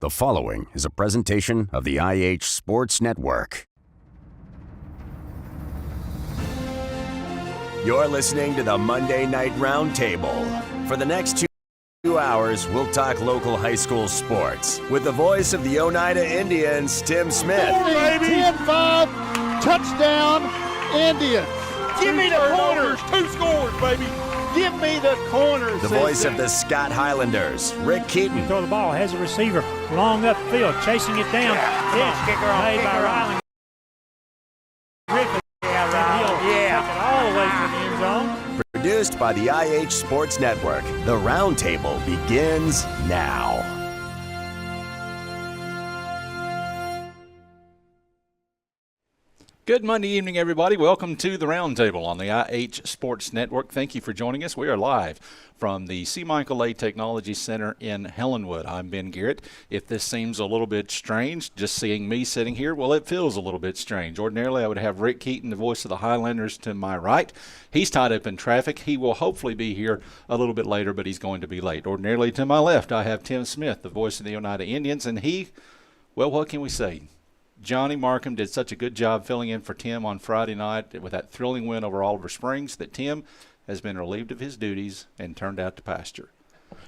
The following is a presentation of the IH Sports Network. You're listening to the Monday Night Roundtable. For the next 2 hours, we'll talk local high school sports with the voice of the Oneida Indians, Tim Smith. 10-5, touchdown, Indians. Give me the corners, 2 scores, baby. Give me the corners. The voice of the Scott Highlanders, Rick Keaton. Throw the ball, has a receiver long upfield, chasing it down. Pitch made by Riley. Rick, take it all the way to the end zone. Produced by the IH Sports Network, the Roundtable begins now. Good Monday evening, everybody. Welcome to the Roundtable on the IH Sports Network. Thank you for joining us. We are live from the C. Michael A. Technology Center in Helenwood. I'm Ben Garrett. If this seems a little bit strange, just seeing me sitting here, well, it feels a little bit strange. Ordinarily, I would have Rick Keaton, the voice of the Highlanders, to my right. He's tied up in traffic. He will hopefully be here a little bit later, but he's going to be late. Ordinarily, to my left, I have Tim Smith, the voice of the Oneida Indians, and he, well, what can we say? Johnny Markham did such a good job filling in for Tim on Friday night with that thrilling win over Oliver Springs that Tim has been relieved of his duties and turned out to pasture.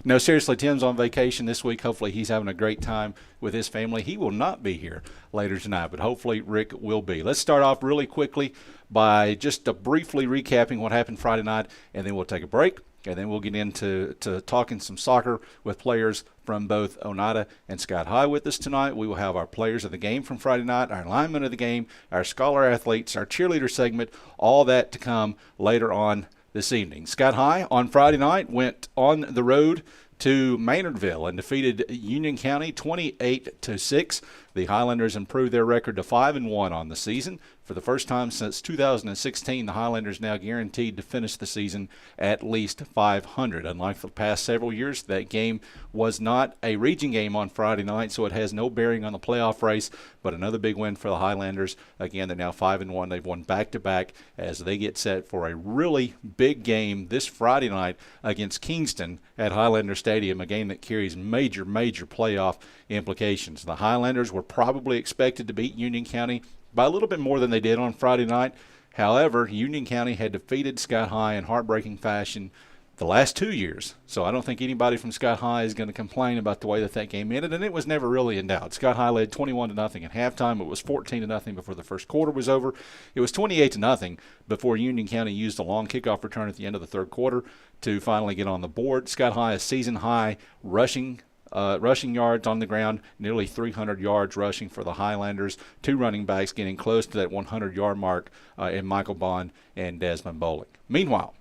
No, seriously, Tim's on vacation this week. Hopefully he's having a great time with his family. He will not be here later tonight, but hopefully Rick will be. Let's start off really quickly by just briefly recapping what happened Friday night, and then we'll take a break. And then we'll get into talking some soccer with players from both Oneida and Scott High with us tonight. We will have our players of the game from Friday night, our linemen of the game, our scholar athletes, our cheerleader segment, all that to come later on this evening. Scott High on Friday night went on the road to Maynardville and defeated Union County 28-6. The Highlanders improved their record to 5-1 on the season. For the first time since 2016, the Highlanders now guaranteed to finish the season at least 500. Unlike the past several years, that game was not a region game on Friday night, so it has no bearing on the playoff race, but another big win for the Highlanders. Again, they're now 5-1. They've won back-to-back as they get set for a really big game this Friday night against Kingston at Highlander Stadium, a game that carries major playoff implications. The Highlanders were probably expected to beat Union County by a little bit more than they did on Friday night. However, Union County had defeated Scott High in heartbreaking fashion the last 2 years. So I don't think anybody from Scott High is going to complain about the way that game ended, and it was never really in doubt. Scott High led 21-0 at halftime. It was 14-0 before the first quarter was over. It was 28-0 before Union County used a long kickoff return at the end of the third quarter to finally get on the board. Scott High, a season-high rushing yards on the ground, nearly 300 yards rushing for the Highlanders. 2 running backs getting close to that 100-yard mark in Michael Bond and Desmond Bowling. Meanwhile,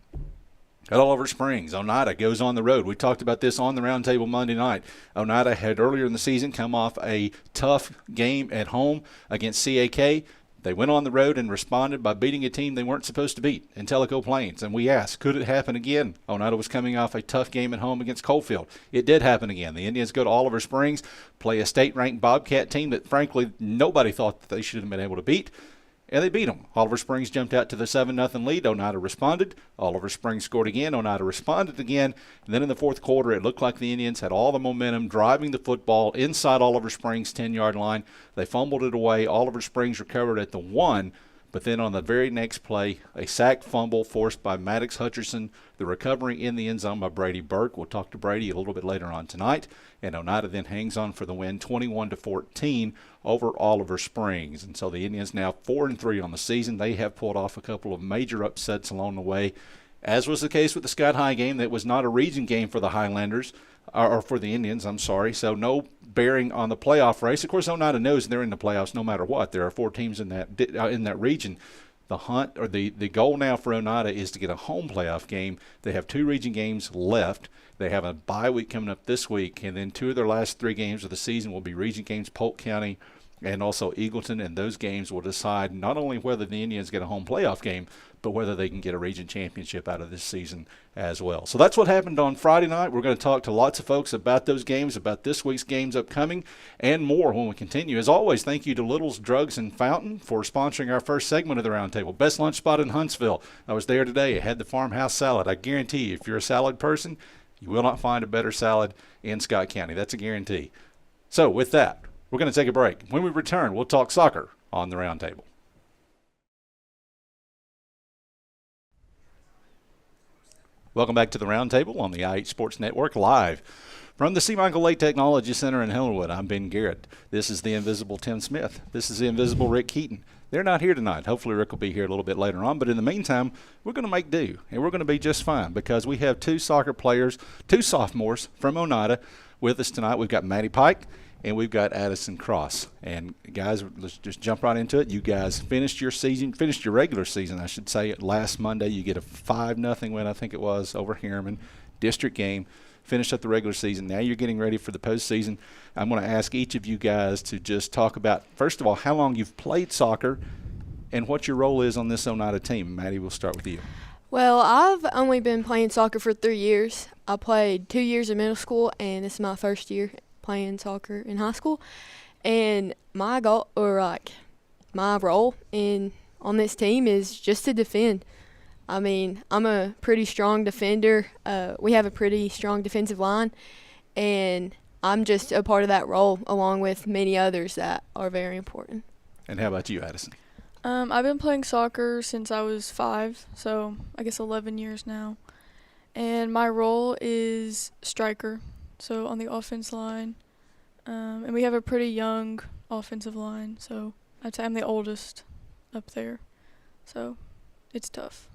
at Oliver Springs, Oneida goes on the road. We talked about this on the Roundtable Monday night. Oneida had earlier in the season come off a tough game at home against CAK. They went on the road and responded by beating a team they weren't supposed to beat in Tellico Plains. And we asked, could it happen again? Oneida was coming off a tough game at home against Coalfield. It did happen again. The Indians go to Oliver Springs, play a state-ranked Bobcat team that, frankly, nobody thought that they should have been able to beat. And they beat them. Oliver Springs jumped out to the 7-0 lead. Oneida responded. Oliver Springs scored again. Oneida responded again. And then in the fourth quarter, it looked like the Indians had all the momentum, driving the football inside Oliver Springs' 10-yard line. They fumbled it away. Oliver Springs recovered at the 1. But then on the very next play, a sack fumble forced by Maddox Hutcherson, the recovery in the end zone by Brady Burke. We'll talk to Brady a little bit later on tonight. And Oneida then hangs on for the win, 21-14 over Oliver Springs. And so the Indians now 4-3 on the season. They have pulled off a couple of major upsets along the way, as was the case with the Scott High game. That was not a region game for the Highlanders, or for the Indians, I'm sorry. So no bearing on the playoff race. Of course, Oneida knows they're in the playoffs no matter what. There are 4 teams in that region. The hunt, or the goal now for Oneida, is to get a home playoff game. They have 2 region games left. They have a bye week coming up this week, and then 2 of their last 3 games of the season will be region games, Polk County and also Eagleton, and those games will decide not only whether the Indians get a home playoff game, but whether they can get a region championship out of this season as well. So that's what happened on Friday night. We're going to talk to lots of folks about those games, about this week's games upcoming, and more when we continue. As always, thank you to Little's Drugs and Fountain for sponsoring our first segment of the Roundtable. Best lunch spot in Huntsville. I was there today. I had the farmhouse salad. I guarantee you, if you're a salad person, you will not find a better salad in Scott County. That's a guarantee. So with that, we're going to take a break. When we return, we'll talk soccer on the Roundtable. Welcome back to the Roundtable on the IH Sports Network, live from the C. Michael Lay Technology Center in Hellenwood. I'm Ben Garrett. This is the invisible Tim Smith. This is the invisible Rick Keaton. They're not here tonight. Hopefully Rick will be here a little bit later on. But in the meantime, we're going to make do, and we're going to be just fine because we have two soccer players, two sophomores from Oneida with us tonight. We've got Maddie Pike and we've got Addison Cross. And guys, let's just jump right into it. You guys finished your regular season, I should say, last Monday. You get a 5-0 win, I think it was, over Harriman, district game. Finished up the regular season. Now you're getting ready for the postseason. I'm going to ask each of you guys to just talk about, first of all, how long you've played soccer and what your role is on this Oneida team. Maddie, we'll start with you. Well, I've only been playing soccer for 3 years. I played 2 years in middle school, and this is my first year playing soccer in high school. And my goal, my role on this team is just to defend. I mean, I'm a pretty strong defender. We have a pretty strong defensive line, and I'm just a part of that role along with many others that are very important. And how about you, Addison? I've been playing soccer since I was 5, so I guess 11 years now. And my role is striker, so on the offense line. And we have a pretty young offensive line, so I'd say I'm the oldest up there. So it's tough.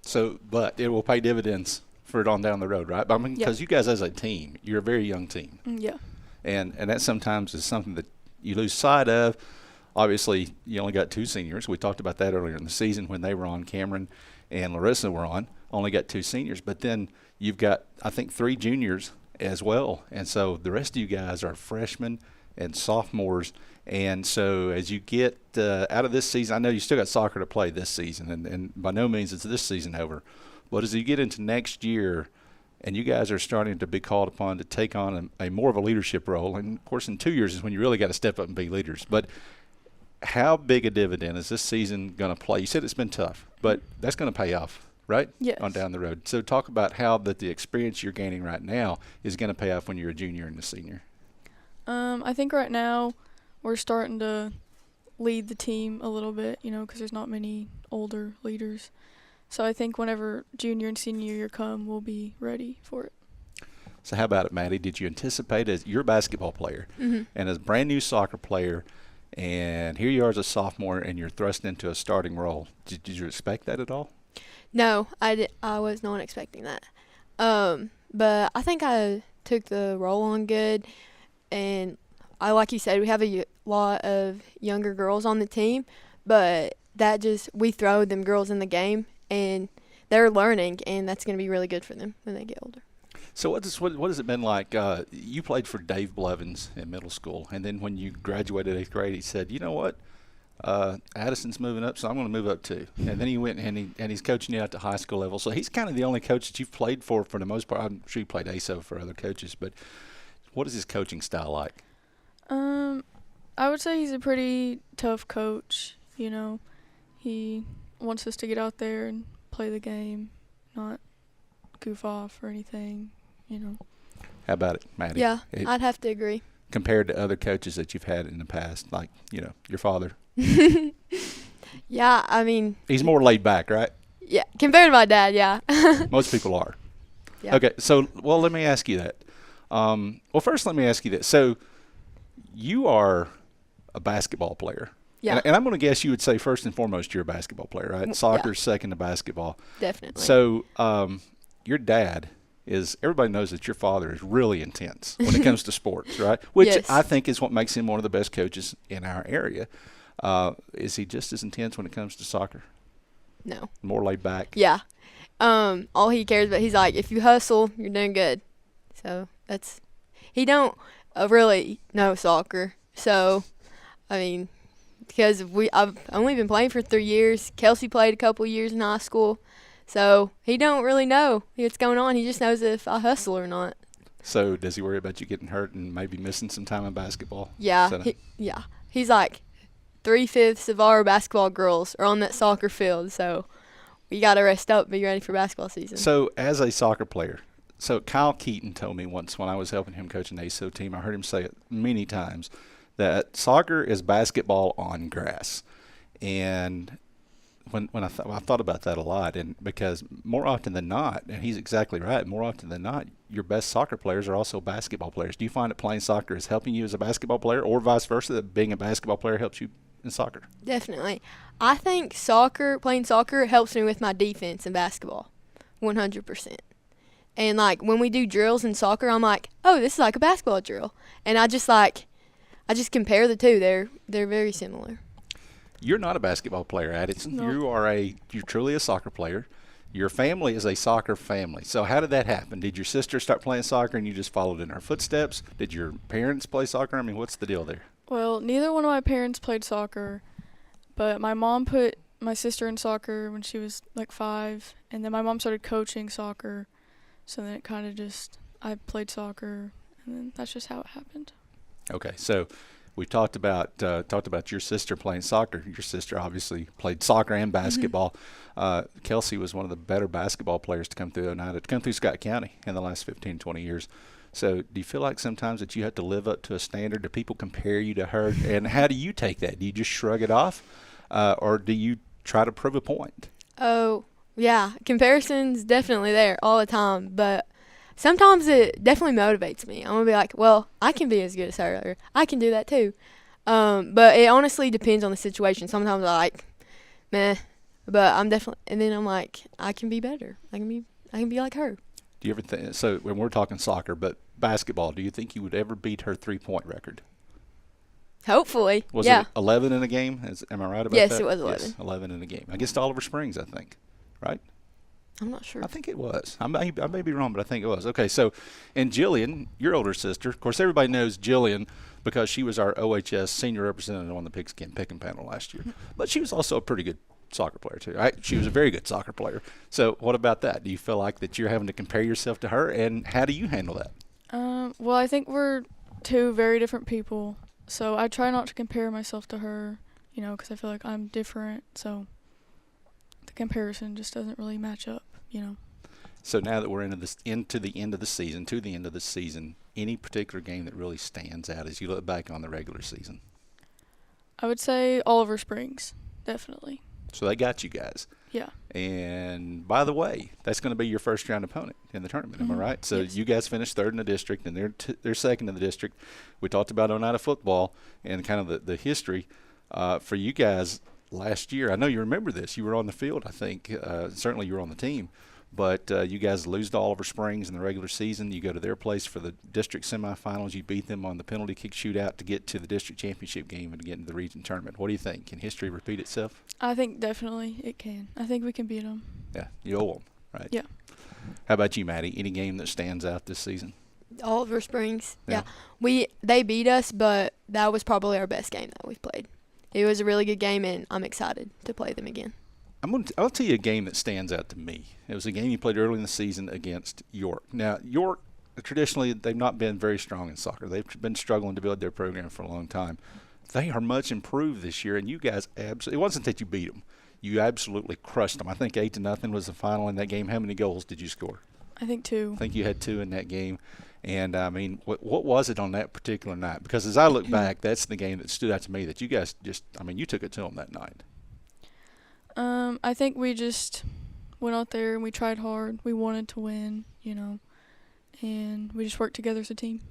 So, but it will pay dividends for it on down the road, right? I mean, because you guys as a team, you're a very young team. Yeah. And that sometimes is something that you lose sight of. Obviously, you only got 2 seniors. We talked about that earlier in the season when they were on. Cameron and Larissa were on. Only got 2 seniors. But then you've got, I think, 3 juniors as well. And so the rest of you guys are freshmen and sophomores. And so as you get out of this season, I know you still got soccer to play this season, and by no means is this season over. But as you get into next year and you guys are starting to be called upon to take on a more of a leadership role, and, of course, in 2 years is when you really got to step up and be leaders. But how big a dividend is this season going to play? You said it's been tough, but that's going to pay off, right? Yes. On down the road. So talk about how the experience you're gaining right now is going to pay off when you're a junior and a senior. I think right now we're starting to lead the team a little bit, because there's not many older leaders. So I think whenever junior and senior year come, we'll be ready for it. So how about it, Maddie? Did you anticipate, as you're a basketball player and as a brand new soccer player, and here you are as a sophomore and you're thrust into a starting role, did you expect that at all? No, I was not expecting that. But I think I took the role on good, and like you said, we have a lot of younger girls on the team, but we throw them girls in the game, and they're learning, and that's going to be really good for them when they get older. So what has it been like? You played for Dave Blevins in middle school, and then when you graduated 8th grade, he said, you know what, Addison's moving up, so I'm going to move up too. And then he went and he's coaching you out to high school level. So he's kind of the only coach that you've played for the most part. I'm sure you played ASO for other coaches, but what is his coaching style like? I would say he's a pretty tough coach. He wants us to get out there and play the game, not goof off or anything. How about it, Maddie? Yeah, I'd have to agree. Compared to other coaches that you've had in the past, like your father. Yeah, I mean. He's more laid back, right? Yeah, compared to my dad, yeah. Most people are. Yeah. Okay, so let me ask you that. First let me ask you this. So you are a basketball player. Yeah. And I'm going to guess you would say first and foremost you're a basketball player, right? Soccer's second to basketball. Definitely. So your dad everybody knows that your father is really intense when it comes to sports, right? Which yes. I think is what makes him one of the best coaches in our area. Is he just as intense when it comes to soccer? No. More laid back? Yeah. All he cares about, he's like, if you hustle, you're doing good. So he don't really know soccer. So, I mean, because I've only been playing for 3 years. Kelsey played a couple years in high school. So he don't really know what's going on. He just knows if I hustle or not. So does he worry about you getting hurt and maybe missing some time in basketball? Yeah. He's like 3/5 of our basketball girls are on that soccer field. So we got to rest up and be ready for basketball season. So as a soccer player, So Kyle Keaton told me once when I was helping him coach an ASO team, I heard him say it many times, that soccer is basketball on grass. And when I thought about that a lot, and because more often than not, and he's exactly right, more often than not, your best soccer players are also basketball players. Do you find that playing soccer is helping you as a basketball player, or vice versa, that being a basketball player helps you in soccer? Definitely. I think playing soccer helps me with my defense in basketball, 100%. And, like, when we do drills in soccer, I'm like, oh, this is like a basketball drill. And I just compare the two. They're very similar. You're not a basketball player, Addison. No. You're truly a soccer player. Your family is a soccer family. So how did that happen? Did your sister start playing soccer and you just followed in her footsteps? Did your parents play soccer? I mean, what's the deal there? Well, neither one of my parents played soccer, but my mom put my sister in soccer when she was like 5, and then my mom started coaching soccer. So then it kind of I played soccer, and then that's just how it happened. Okay, so we talked about your sister playing soccer. Your sister obviously played soccer and basketball. Kelsey was one of the better basketball players to come through Oneida, to come through Scott County in the last 15, 20 years. So do you feel like sometimes that you have to live up to a standard? Do people compare you to her? And how do you take that? Do you just shrug it off, or do you try to prove a point? Oh, yeah. Comparison's definitely there all the time, but sometimes it definitely motivates me. I'm going to be like, well, I can be as good as her, or I can do that too. But it honestly depends on the situation. Sometimes I like, meh, but I'm definitely, and then I'm like, I can be better. I can be like her. Do you ever think, so when we're talking soccer, but basketball, do you think you would ever beat her 3-point record? Hopefully, Was yeah. it 11 in a game? Am I right about that? Yes, it was 11. Yes, 11 in a game. Against Oliver Springs, I think, right? I'm not sure. I think it was. I may be wrong, but I think it was. Okay, so, and Jillian, your older sister, of course, everybody knows Jillian because she was our OHS senior representative on the pigskin picking panel last year. But she was also a pretty good soccer player too, right? She was a very good soccer player. So what about that? Do you feel like that you're having to compare yourself to her, and how do you handle that? Well, I think we're two very different people, so I try not to compare myself to her, because I feel like I'm different, so the comparison just doesn't really match up, So now that we're into the end of the season, any particular game that really stands out as you look back on the regular season? I would say Oliver Springs, definitely. So they got you guys. Yeah. And by the way, that's going to be your first round opponent in the tournament. Am I right? So yes. You guys finished third in the district, and they're second in the district. We talked about Oneida football and kind of the history for you guys last year. I know you remember this. You were on the field, I think. Certainly you were on the team. But you guys lose to Oliver Springs in the regular season. You go to their place for the district semifinals. You beat them on the penalty kick shootout to get to the district championship game and get into the region tournament. What do you think? Can history repeat itself? I think definitely it can. I think we can beat them. Yeah, you owe them, right? Yeah. How about you, Maddie? Any game that stands out this season? Oliver Springs. Yeah. They beat us, but that was probably our best game that we've played. It was a really good game, and I'm excited to play them again. I'll tell you a game that stands out to me. It was a game you played early in the season against York. Now, York, traditionally, they've not been very strong in soccer. They've been struggling to build their program for a long time. They are much improved this year, and you guys it wasn't that you beat them. You absolutely crushed them. I think 8-0 was the final in that game. How many goals did you score? I think 2. I think you had 2 in that game. And, I mean, what was it on that particular night? Because as I look back, that's the game that stood out to me that you guys you took it to them that night. I think we just went out there and we tried hard. We wanted to win, and we just worked together as a team.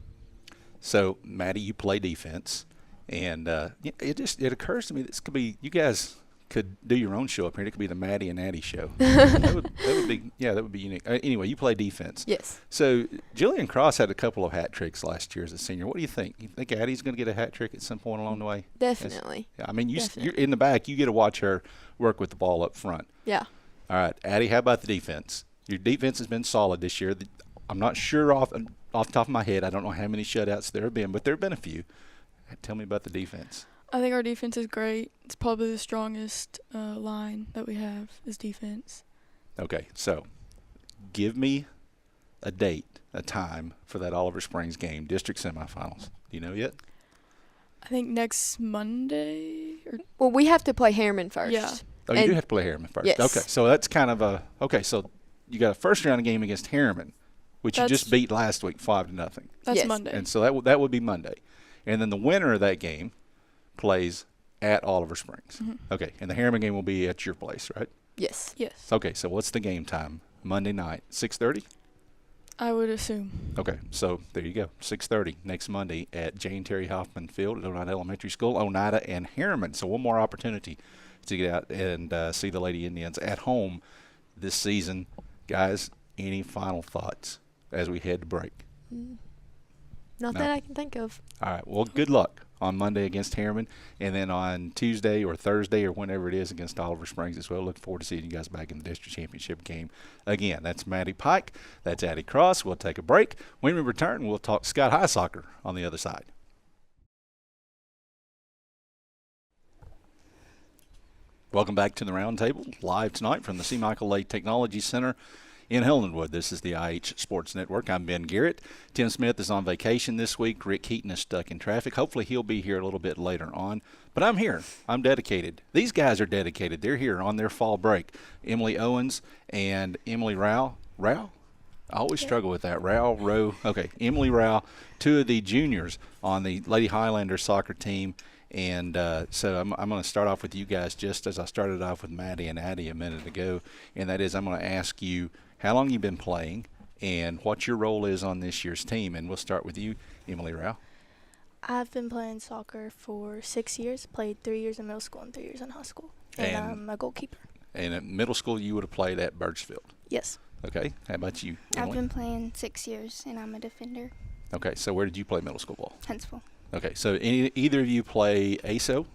So, Maddie, you play defense, and it occurs to me this could be you guys could do your own show up here. It could be the Maddie and Addie show. that would be unique. Anyway, you play defense. Yes. So, Jillian Cross had a couple of hat tricks last year as a senior. What do you think? You think Addie's going to get a hat trick at some point along the way? Definitely. Yeah, I mean, you're in the back. You get to watch her work with the ball up front. Yeah. All right, Addie, how about the defense? Your defense has been solid this year. I'm not sure off the top of my head. I don't know how many shutouts there have been, but there have been a few. Tell me about the defense. I think our defense is great. It's probably the strongest line that we have is defense. Okay, so give me a date, a time for that Oliver Springs game, district semifinals. Do you know yet? I think next Monday. Well, we have to play Harriman first. Yeah. Oh, you do have to play Harriman first. Yes. Okay, so that's kind of so you got a first round game against Harriman. which you just beat last week 5-0. That's Yes. Monday. And so that would be Monday. And then the winner of that game plays at Oliver Springs. Okay, and the Harriman game will be at your place, right? Yes. Yes. Okay, so what's the game time? Monday night, 6:30? I would assume. Okay, so there you go, 6:30 next Monday at Jane Terry Hoffman Field at Oneida Elementary School, Oneida and Harriman. So one more opportunity to get out and see the Lady Indians at home this season. Guys, any final thoughts as we head to break? Not No. that I can think of. All right, well, good luck on Monday against Harriman, and then on Tuesday or Thursday or whenever it is against Oliver Springs as well. Look forward to seeing you guys back in the district championship game again. That's Maddie Pike. That's Addie Cross. We'll take a break. When we return, we'll talk Scott High Soccer on the other side. Welcome back to the Roundtable, live tonight from the C. Michael Lay Technology Center in Helenwood. This is the IH Sports Network. I'm Ben Garrett. Tim Smith is on vacation this week. Rick Heaton is stuck in traffic. Hopefully he'll be here a little bit later on. But I'm here. I'm dedicated. These guys are dedicated. They're here on their fall break. Emily Owens and Emily Rao. Rao? I always struggle with that. Rowe. Okay, Emily Rao, two of the juniors on the Lady Highlanders soccer team. And so I'm going to start off with you guys just as I started off with Maddie and Addie a minute ago. And that is, I'm going to ask you how long you've been playing and what your role is on this year's team. And we'll start with you, Emily Rao. I've been playing soccer for 6 years, played 3 years in middle school and 3 years in high school. And I'm a goalkeeper. And at middle school, you would have played at Birchfield. Yes. Okay. How about you, Emily? I've been playing 6 years, and I'm a defender. Okay. So where did you play middle school ball? Huntsville. Okay. So either of you play ASO?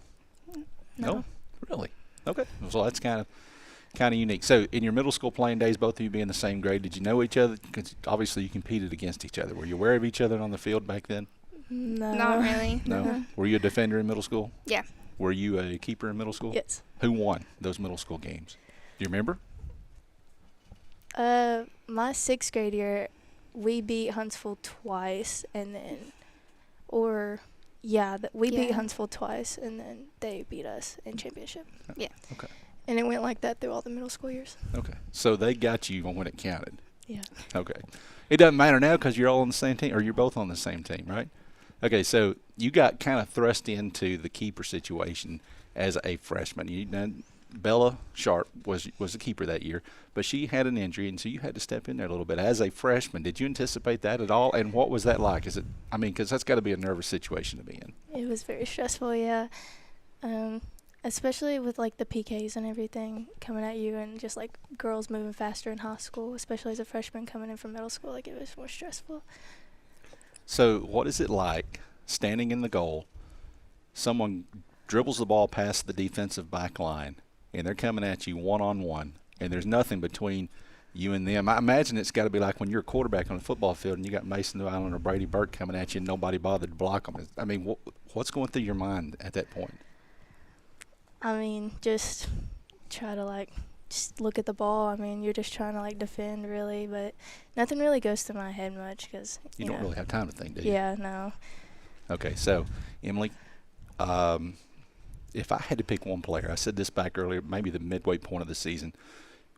No. Really? Okay. So that's kind of unique. So in your middle school playing days, both of you being in the same grade, did you know each other? Because obviously you competed against each other. Were you aware of each other on the field back then? No. Not really. No. Were you a defender in middle school? Yeah. Were you a keeper in middle school? Yes. Who won those middle school games? Do you remember? My 6th grade year, we beat Huntsville twice, and then, we beat Yeah. Huntsville twice, and then they beat us in championship. Yeah. Okay. And it went like that through all the middle school years. Okay. So they got you when it counted. Yeah. Okay. It doesn't matter now because you're all on the same team, or you're both on the same team, right? Okay. So you got kind of thrust into the keeper situation as a freshman. Bella Sharp was the keeper that year, but she had an injury, and so you had to step in there a little bit. As a freshman, did you anticipate that at all? And what was that like? Because that's got to be a nervous situation to be in. It was very stressful, yeah. Especially with like the PKs and everything coming at you, and just like girls moving faster in high school, especially as a freshman coming in from middle school, like it was more stressful. So what is it like standing in the goal, someone dribbles the ball past the defensive back line, and they're coming at you one-on-one, and there's nothing between you and them? I imagine it's got to be like when you're a quarterback on a football field and you got Mason Newisland or Brady Burke coming at you and nobody bothered to block them. I mean, what's going through your mind at that point? I mean, just try to just look at the ball. I mean, you're just trying to defend really, but nothing really goes through my head much because You don't really have time to think, do you? Yeah, no. Okay, so Emily, if I had to pick one player, I said this back earlier, maybe the midway point of the season,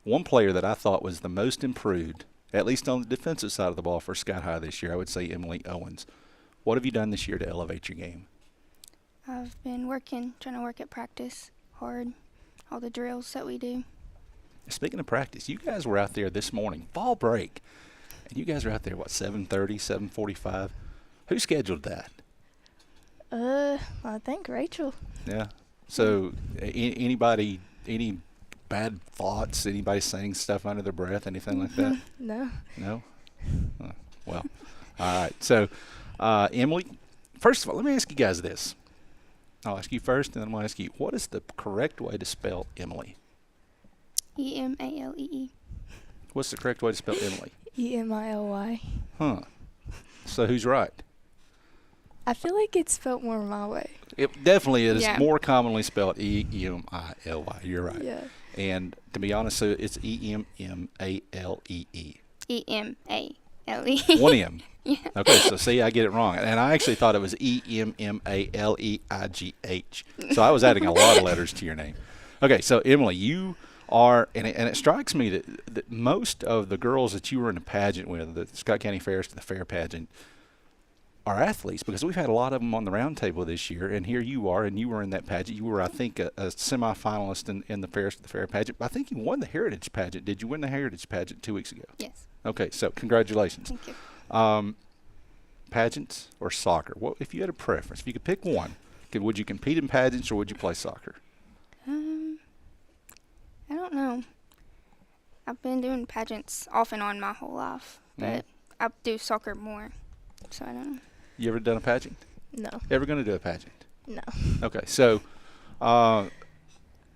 one player that I thought was the most improved, at least on the defensive side of the ball for Scott High this year, I would say Emily Owens. What have you done this year to elevate your game? I've been trying to work at practice hard, all the drills that we do. Speaking of practice, you guys were out there this morning, fall break, and you guys were out there, 7:30, 7:45? Who scheduled that? I think Rachel. Yeah. So anybody, any bad thoughts, anybody saying stuff under their breath, anything like that? No. No? Well, all right. So, Emily, first of all, let me ask you guys this. I'll ask you first, and then I'm going to ask you, what is the correct way to spell Emily? Emalee. What's the correct way to spell Emily? Emily. Huh. So who's right? I feel like it's spelled more my way. It definitely is Yeah. more commonly spelled Emily. You're right. Yeah. And to be honest, so it's Emmalee. Emalee. One M. Yeah. Okay, so see, I get it wrong. And I actually thought it was Emmaleighh. So I was adding a lot of letters to your name. Okay, so Emily, you are, and it strikes me that most of the girls that you were in a pageant with, the Scott County Fairs to the Fair pageant, are athletes, because we've had a lot of them on the round table this year, and here you are, and you were in that pageant. You were, I think, a semifinalist in the Fairs to the Fair pageant. I think you won the Heritage pageant. Did you win the Heritage pageant 2 weeks ago? Yes. Okay, so congratulations. Thank you. Pageants or soccer? Well, if you had a preference, if you could pick one, would you compete in pageants or would you play soccer? I don't know. I've been doing pageants off and on my whole life, but I do soccer more, so I don't know. You ever done a pageant? No. Ever going to do a pageant? No. Okay, so I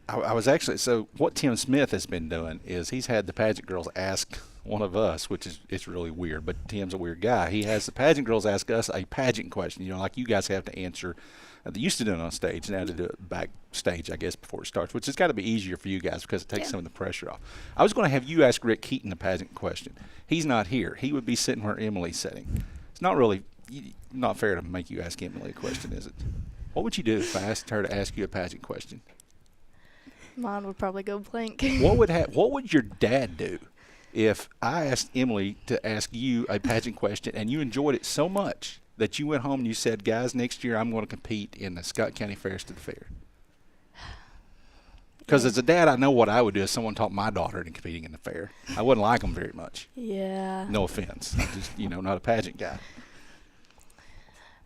was actually, so what Tim Smith has been doing is he's had the pageant girls ask one of us, which is, it's really weird, but Tim's a weird guy. He has the pageant girls ask us a pageant question, like you guys have to answer. They used to do it on stage, now to do it backstage, I guess, before it starts, which has got to be easier for you guys because it takes some of the pressure off. I was going to have you ask Rick Keaton a pageant question. He's not here. He would be sitting where Emily's sitting. It's not really not fair to make you ask Emily a question, is it? What would you do if I asked her to ask you a pageant question? Mine would probably go blank. What would your dad do if I asked Emily to ask you a pageant question and you enjoyed it so much that you went home and you said, guys, next year I'm going to compete in the Scott County Fairs to the Fair? Because as a dad, I know what I would do if someone taught my daughter into competing in the fair. I wouldn't like them very much. Yeah. No offense. I'm just, not a pageant guy.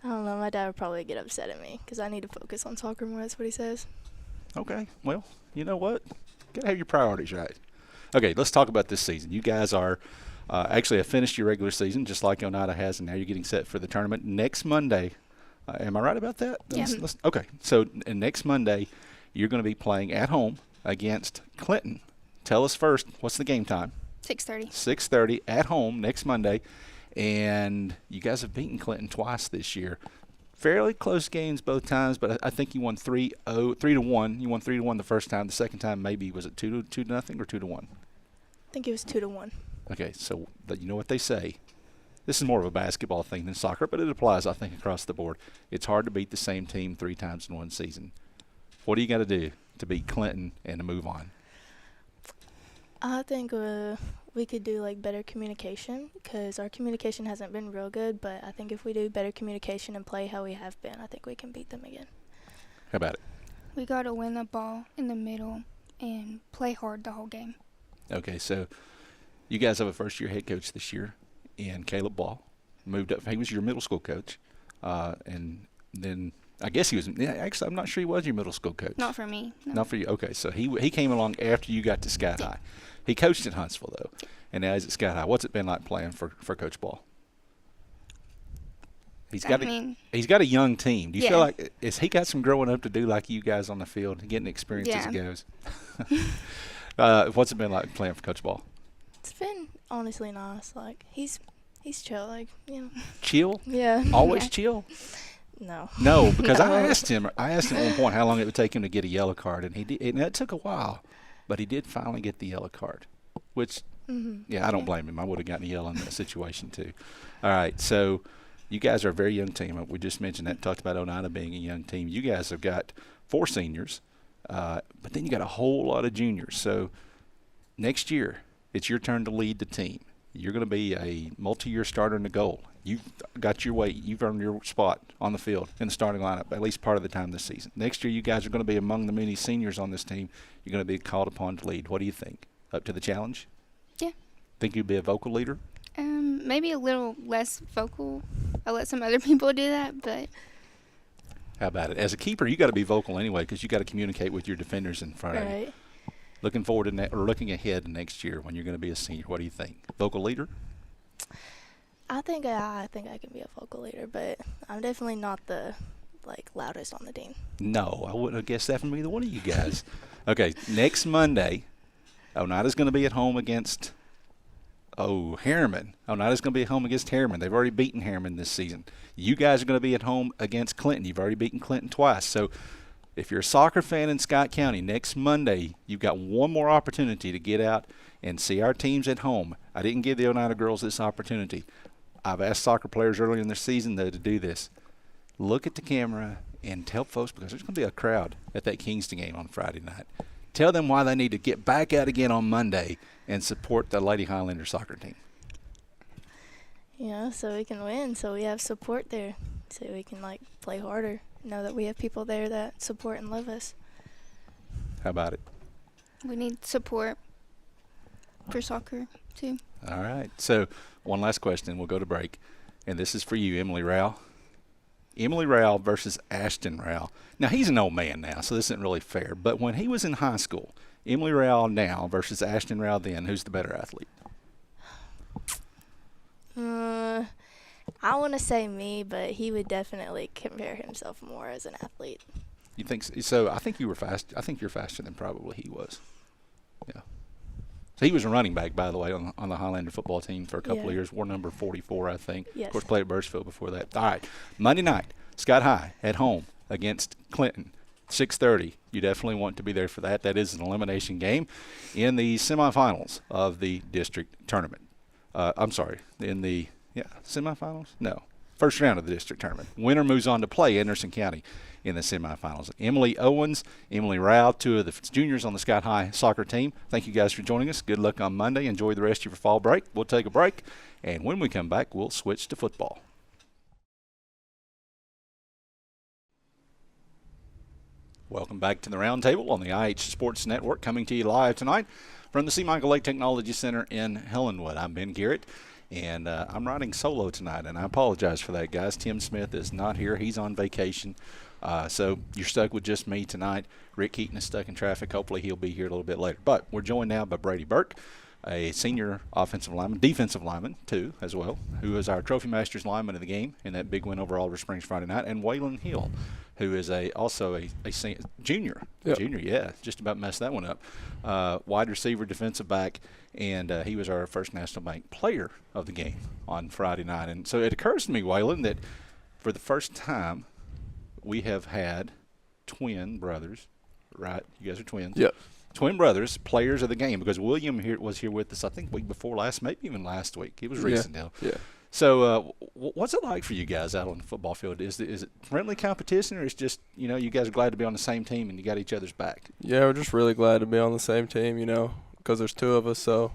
I don't know. My dad would probably get upset at me because I need to focus on soccer more. That's what he says. Okay. Well, you know what? Got to have your priorities right. Okay, let's talk about this season. You guys are actually have finished your regular season just like Oneida has, and now you're getting set for the tournament next Monday. Am I right about that? Yeah. Okay. So next Monday, you're going to be playing at home against Clinton. Tell us first, what's the game time? 6:30. 6:30 at home next Monday. And you guys have beaten Clinton twice this year. Fairly close games both times, but I think you won 3-1. You won 3-1 the first time. The second time, maybe, was it 2-0 or 2-1? I think it was 2-1. Okay, so you know what they say. This is more of a basketball thing than soccer, but it applies, I think, across the board. It's hard to beat the same team 3 times in one season. What do you got to do to beat Clinton and to move on? I think we could do better communication because our communication hasn't been real good. But I think if we do better communication and play how we have been, I think we can beat them again. How about it? We got to win the ball in the middle and play hard the whole game. Okay, so you guys have a first-year head coach this year in Caleb Ball. Moved up. He was your middle school coach, and then I guess he was. Yeah, actually, I'm not sure he was your middle school coach. Not for me. No. Not for you. Okay, so he came along after you got to Sky High. He coached at Huntsville though, and now he's at Sky High. What's it been like playing for Coach Ball? He's got a young team. Do you feel like he got some growing up to do like you guys on the field, getting experience as it goes? What's it been like playing for Coach Ball? It's been honestly nice. He's chill. Chill? Yeah. Always chill? No. No, because I asked him at one point how long it would take him to get a yellow card, and he did. And it took a while, but he did finally get the yellow card, which, I don't blame him. I would have gotten a yellow in that situation too. All right, so you guys are a very young team. We just mentioned that, talked about Oneida being a young team. You guys have got 4 seniors, but then you got a whole lot of juniors. So next year, it's your turn to lead the team. You're going to be a multi-year starter in the goal. You've got your weight. You've earned your spot on the field in the starting lineup at least part of the time this season. Next year, you guys are going to be among the many seniors on this team. You're going to be called upon to lead. What do you think? Up to the challenge? Yeah. Think you'd be a vocal leader? Maybe a little less vocal. I'll let some other people do that, but. How about it? As a keeper, you got to be vocal anyway because you got to communicate with your defenders in front of you. Looking forward to looking ahead to next year when you're going to be a senior. What do you think? Vocal leader? I think I can be a vocal leader, but I'm definitely not the loudest on the team. No, I wouldn't have guessed that from either one of you guys. Okay, next Monday, Oneida's going to be at home against Harriman. Oneida's going to be at home against Harriman. They've already beaten Harriman this season. You guys are going to be at home against Clinton. You've already beaten Clinton twice. So if you're a soccer fan in Scott County, next Monday you've got one more opportunity to get out and see our teams at home. I didn't give the Oneida girls this opportunity. I've asked soccer players earlier in the season, though, to do this. Look at the camera and tell folks, because there's going to be a crowd at that Kingston game on Friday night. Tell them why they need to get back out again on Monday and support the Lady Highlander soccer team. You know, so we can win, so we have support there, so we can, like, play harder, know that we have people there that support and love us. How about it? We need support for soccer, too. All right. So one last question. We'll go to break. And this is for you, Emily Rao. Emily Rao versus Ashton Rao. Now, he's an old man now, so this isn't really fair. But when he was in high school, Emily Rao now versus Ashton Rao then, who's the better athlete? I want to say me, but he would definitely compare himself more as an athlete. You think so? I think you were fast. I think you're faster than probably he was. Yeah. So he was a running back, by the way, on the Highlander football team for a couple of years. Wore number 44, I think. Yes. Of course, played at Birchfield before that. All right. Monday night, Scott High at home against Clinton. 6:30. You definitely want to be there for that. That is an elimination game in the semifinals of the district tournament. I'm sorry, in the semifinals? No. First round of the district tournament. Winner moves on to play Anderson County in the semifinals. Emily Owens, Emily Rao, two of the juniors on the Scott High soccer team. Thank you guys for joining us. Good luck on Monday. Enjoy the rest of your fall break. We'll take a break, and when we come back, we'll switch to football. Welcome back to the Roundtable on the IH Sports Network, coming to you live tonight from the C. Michael Lake Technology Center in Helenwood. I'm Ben Garrett, and I'm riding solo tonight, and I apologize for that, guys. Tim Smith is not here. He's on vacation, so you're stuck with just me tonight. Rick Keaton is stuck in traffic. Hopefully he'll be here a little bit later. But we're joined now by Brady Burke, a senior offensive lineman, defensive lineman, too, as well, who is our Trophy Masters lineman of the game in that big win over Oliver Springs Friday night, and Waylon Hill, who is also a junior. Yep. Junior, yeah. Just about messed that one up. Wide receiver, defensive back, and he was our first National Bank player of the game on Friday night. And so it occurs to me, Waylon, that for the first time we have had twin brothers, right? You guys are twins. Yep. Twin brothers, players of the game, because William was here with us, I think, week before last, maybe even last week. It was recent now. Yeah. So what's it like for you guys out on the football field? Is it friendly competition, or is it just, you guys are glad to be on the same team and you got each other's back? Yeah, we're just really glad to be on the same team, because there's two of us, so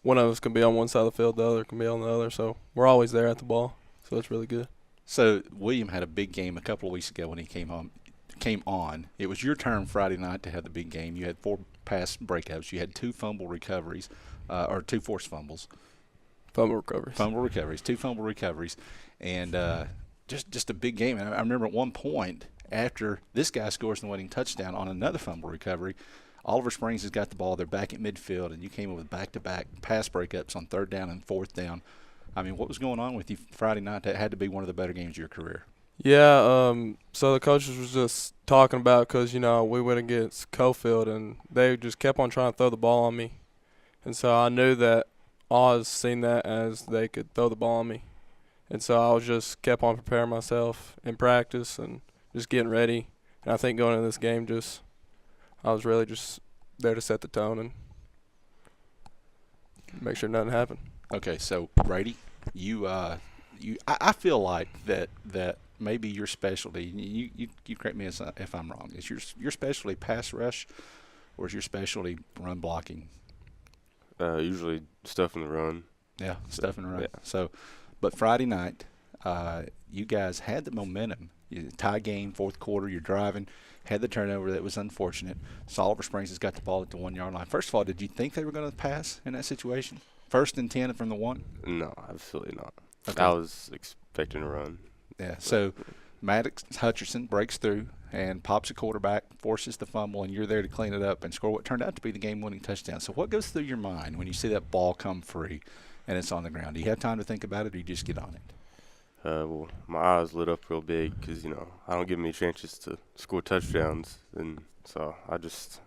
one of us can be on one side of the field, the other can be on the other, so we're always there at the ball, so it's really good. So William had a big game a couple of weeks ago when he came on. It was your turn Friday night to have the big game. You had 4 pass breakups. You had 2 fumble recoveries, or 2 forced fumbles. Fumble recoveries. 2 fumble recoveries, and just a big game. And I remember at one point, after this guy scores the winning touchdown on another fumble recovery, Oliver Springs has got the ball. They're back at midfield, and you came up with back-to-back pass breakups on 3rd down and 4th down. I mean, what was going on with you Friday night? That had to be one of the better games of your career. Yeah, so the coaches was just talking about, because, we went against Cofield, and they just kept on trying to throw the ball on me. And so I knew that Oz seen that as they could throw the ball on me. And so I was just kept on preparing myself in practice and just getting ready. And I think going into this game, I was really just there to set the tone and make sure nothing happened. Okay, so Brady, I feel like that maybe your specialty, you correct me if I'm wrong, is your specialty pass rush, or is your specialty run blocking? Usually stuff in the run. Yeah, stuff in the run. Yeah. So, but Friday night, you guys had the momentum. Tie game, 4th quarter, you're driving, had the turnover that was unfortunate. So Oliver Springs has got the ball at the 1-yard line. First of all, did you think they were going to pass in that situation? 1st and 10 from the 1? No, absolutely not. Okay. I was expecting to run. Yeah, so Maddox Hutcherson breaks through and pops a quarterback, forces the fumble, and you're there to clean it up and score what turned out to be the game-winning touchdown. So what goes through your mind when you see that ball come free and it's on the ground? Do you have time to think about it, or do you just get on it? Well, my eyes lit up real big because, I don't get many chances to score touchdowns. And so I just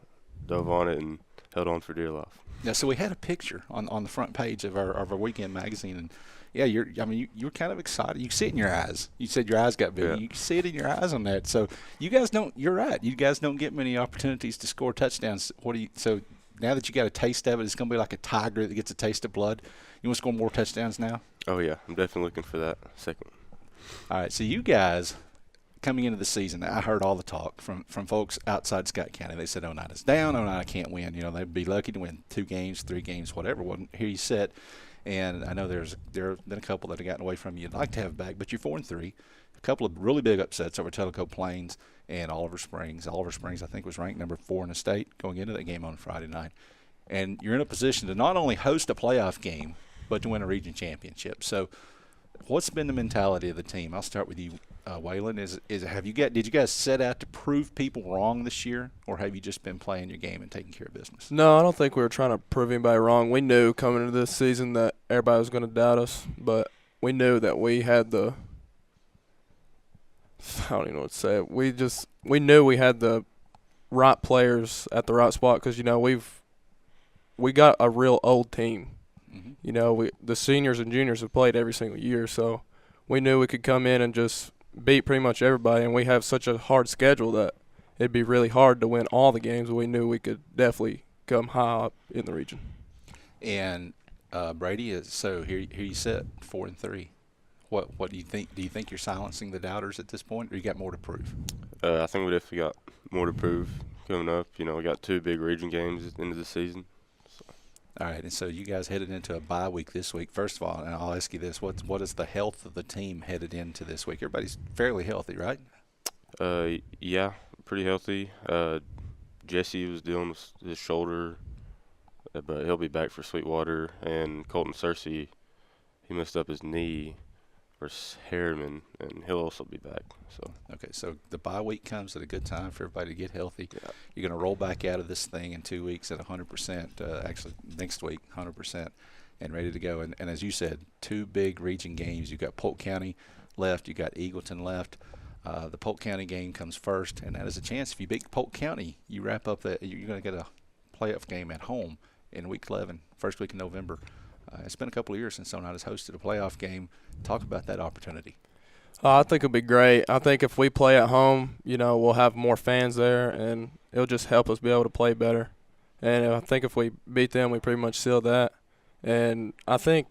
dove on it and held on for dear life. Yeah, so we had a picture on the front page of our weekend magazine, and yeah, you were kind of excited. You see it in your eyes. You said your eyes got big. Yeah. You see it in your eyes on that. So you're right. You guys don't get many opportunities to score touchdowns. So now that you got a taste of it, it's going to be like a tiger that gets a taste of blood. You want to score more touchdowns now? Oh, yeah. I'm definitely looking for that second. All right, so you guys coming into the season, I heard all the talk from folks outside Scott County. They said Oneida's down, Oneida can't win. You know, they'd be lucky to win 2 games, 3 games, whatever. Well, here you sit, and I know there have been a couple that have gotten away from you you'd like to have back, but you're 4-3. A couple of really big upsets over Tellico Plains and Oliver Springs. Oliver Springs, I think, was ranked number 4 in the state going into that game on Friday night. And you're in a position to not only host a playoff game, but to win a region championship. So what's been the mentality of the team? I'll start with you, Waylon. Did you guys set out to prove people wrong this year, or have you just been playing your game and taking care of business? No, I don't think we were trying to prove anybody wrong. We knew coming into this season that everybody was going to doubt us, but we knew that we had the – I don't even know what to say. We knew we had the right players at the right spot because, you know, we got a real old team. Mm-hmm. You know, the seniors and juniors have played every single year, so we knew we could come in and just beat pretty much everybody, and we have such a hard schedule that it'd be really hard to win all the games. We knew we could definitely come high up in the region. And Brady, so here you sit, 4-3. What do you think? Do you think you're silencing the doubters at this point, or you got more to prove? I think we definitely got more to prove coming up. You know, we got 2 big region games at the end of the season. So. All right, and so you guys headed into a bye week this week. First of all, and I'll ask you this: what is the health of the team headed into this week? Everybody's fairly healthy, right? Yeah, pretty healthy. Jesse was dealing with his shoulder, but he'll be back for Sweetwater. And Colton Searcy, he messed up his knee versus Harriman, and he'll also be back. So okay, so the bye week comes at a good time for everybody to get healthy. Yeah. You're going to roll back out of this thing in 2 weeks at 100%. Actually, next week 100%, and ready to go. And as you said, 2 big region games. You've got Polk County left. You got Eagleton left. The Polk County game comes first, and that is a chance. If you beat Polk County, you wrap up that. You're going to get a playoff game at home in week 11, first week in November. It's been a couple of years since Oneida's hosted a playoff game. Talk about that opportunity. I think it'll be great. I think if we play at home, you know, we'll have more fans there, and it'll just help us be able to play better. And I think if we beat them, we pretty much seal that. And I think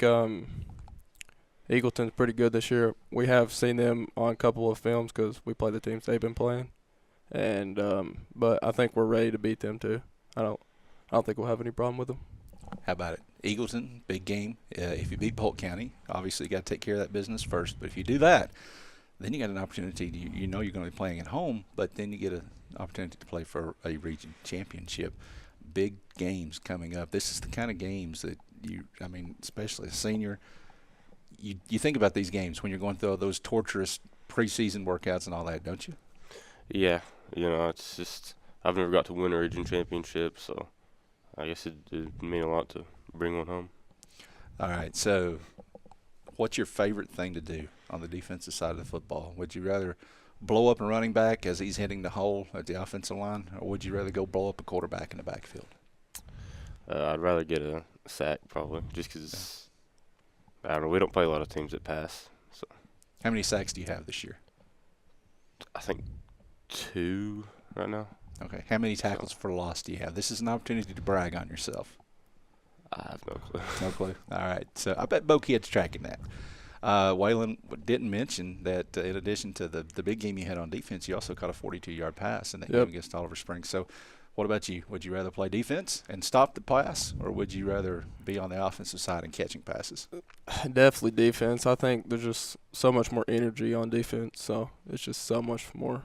Eagleton's pretty good this year. We have seen them on a couple of films because we play the teams they've been playing. And but I think we're ready to beat them too. I don't think we'll have any problem with them. How about it? Eagleton, big game. If you beat Polk County, obviously you got to take care of that business first. But if you do that, then you got an opportunity. You know you're going to be playing at home, but then you get an opportunity to play for a region championship. Big games coming up. This is the kind of games that especially a senior, you think about these games when you're going through those torturous preseason workouts and all that, don't you? Yeah, you know, it's just I've never got to win a region championship, so I guess it'd mean a lot to bring one home. All right, so what's your favorite thing to do on the defensive side of the football? Would you rather blow up a running back as he's hitting the hole at the offensive line, or would you rather go blow up a quarterback in the backfield? I'd rather get a sack probably, just because I don't know. We don't play a lot of teams that pass. So how many sacks do you have this year? I think 2 right now. Okay. How many tackles for loss do you have? This is an opportunity to brag on yourself. I have no clue. No clue. All right. So I bet Bo Kid's tracking that. Waylon didn't mention that in addition to the big game you had on defense, you also caught a 42-yard pass in that game against Oliver Springs. So what about you? Would you rather play defense and stop the pass, or would you rather be on the offensive side and catching passes? Definitely defense. I think there's just so much more energy on defense, so it's just so much more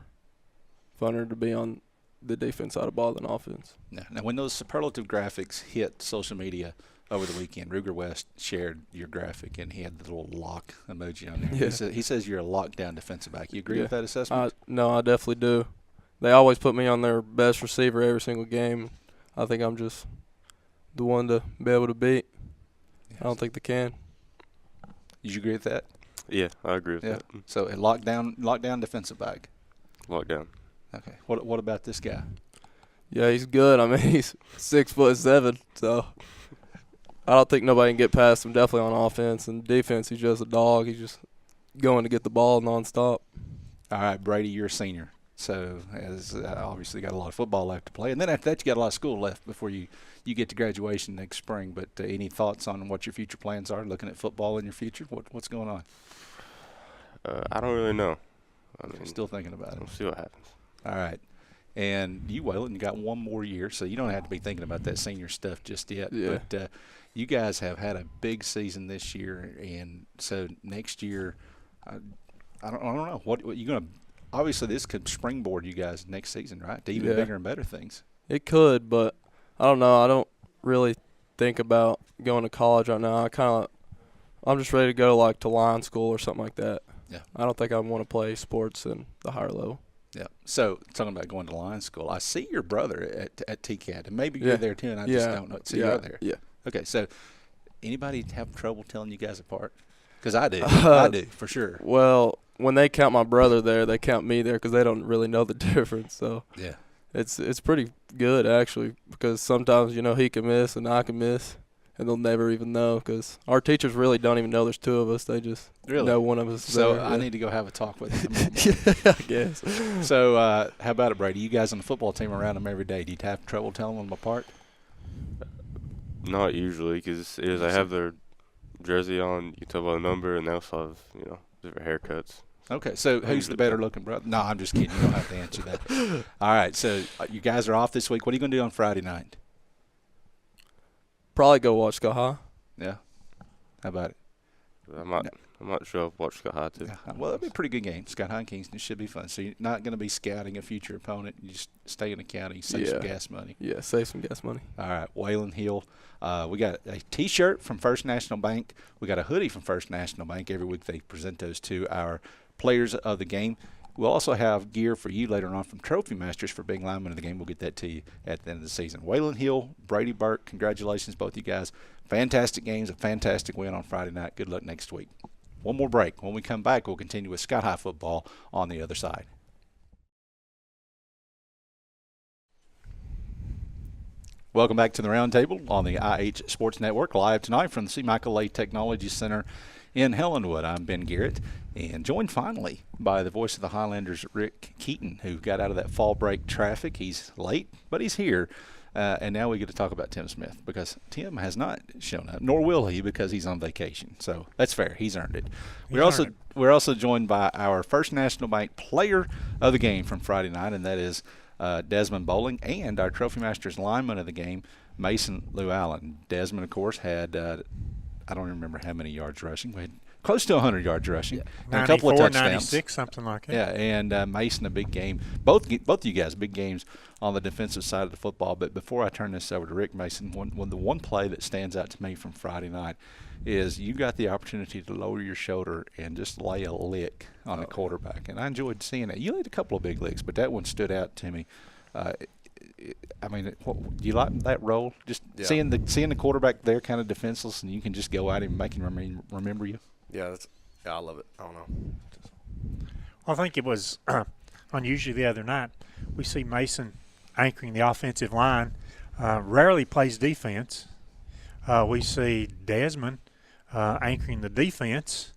funner to be on the defense side of the ball than offense. Now, when those superlative graphics hit social media over the weekend, Ruger West shared your graphic, and he had the little lock emoji on there. Yeah. He says you're a lockdown defensive back. You agree with that assessment? No, I definitely do. They always put me on their best receiver every single game. I think I'm just the one to be able to beat. Yes. I don't think they can. Did you agree with that? Yeah, I agree with that. So a lockdown defensive back. Lockdown. Okay. What about this guy? Yeah, he's good. I mean, he's 6'7", so I don't think nobody can get past him. Definitely on offense and defense. He's just a dog. He's just going to get the ball nonstop. All right, Brady, you're a senior, so as obviously got a lot of football left to play, and then after that you got a lot of school left before you get to graduation next spring. But any thoughts on what your future plans are? Looking at football in your future, what's going on? I don't really know. I mean, Still thinking about it. We'll see what happens. All right. And you, Waylon, you got one more year, so you don't have to be thinking about that senior stuff just yet. Yeah. But you guys have had a big season this year, and so next year, I don't know. What you going to – obviously this could springboard you guys next season, right, to even bigger and better things. It could, but I don't know. I don't really think about going to college right now. I'm just ready to go like to line school or something like that. Yeah. I don't think I want to play sports in the higher level. Yeah. So talking about going to line school, I see your brother at TCAT, and maybe you're there too, and I just don't know. So you're there. Yeah. Okay. So anybody have trouble telling you guys apart? Because I do. I do for sure. Well, when they count my brother there, they count me there because they don't really know the difference. So yeah, it's pretty good actually, because sometimes he can miss and I can miss, and they'll never even know because our teachers really don't even know there's two of us. They just know one of us. So there. I need to go have a talk with them. Yeah, I guess. So how about it, Brady? You guys on the football team around them every day. Do you have trouble telling them apart? Not usually, because I have their jersey on. You can tell by the number, and they also have different haircuts. Okay, so who's the better looking brother? No, I'm just kidding. You don't have to answer that. All right, so you guys are off this week. What are you going to do on Friday night? Probably go watch Scott High. Yeah. How about it? I might show up, watch Scott High too. Yeah. Well, that'll be a pretty good game. Scott High and Kingston should be fun. So you're not going to be scouting a future opponent. You just stay in the county, save some gas money. Yeah, save some gas money. All right, Waylon Hill. We got a T-shirt from First National Bank. We got a hoodie from First National Bank. Every week they present those to our players of the game. We'll also have gear for you later on from Trophy Masters for being linemen of the game. We'll get that to you at the end of the season. Waylon Hill, Brady Burke, congratulations, both you guys. Fantastic games, a fantastic win on Friday night. Good luck next week. One more break. When we come back, we'll continue with Scott High football on the other side. Welcome back to the Roundtable on the IH Sports Network, live tonight from the C. Michael A. Technology Center in Helenwood. I'm Ben Garrett, and joined finally by the voice of the Highlanders, Rick Keaton, who got out of that fall break traffic. He's late, but he's here. And now we get to talk about Tim Smith, because Tim has not shown up, nor will he, because he's on vacation. So that's fair. He's earned it. We're also joined by our First National Bank player of the game from Friday night, and that is Desmond Bowling, and our Trophy Masters lineman of the game, Mason Llewellyn. Desmond, of course, had I don't remember how many yards rushing. We had close to 100 yards rushing, and a couple of touchdowns. 96, something like that. Yeah, and Mason, a big game. Both of you guys, big games on the defensive side of the football. But before I turn this over to Rick, Mason, the one play that stands out to me from Friday night is you got the opportunity to lower your shoulder and just lay a lick on the quarterback. And I enjoyed seeing it. You laid a couple of big licks, but that one stood out to me. I mean, do you like that role? Just seeing the quarterback there kind of defenseless, and you can just go out and make him remember you? Yeah, I love it. I don't know. Well, I think it was unusual the other night. We see Mason anchoring the offensive line, rarely plays defense. We see Desmond anchoring the defense.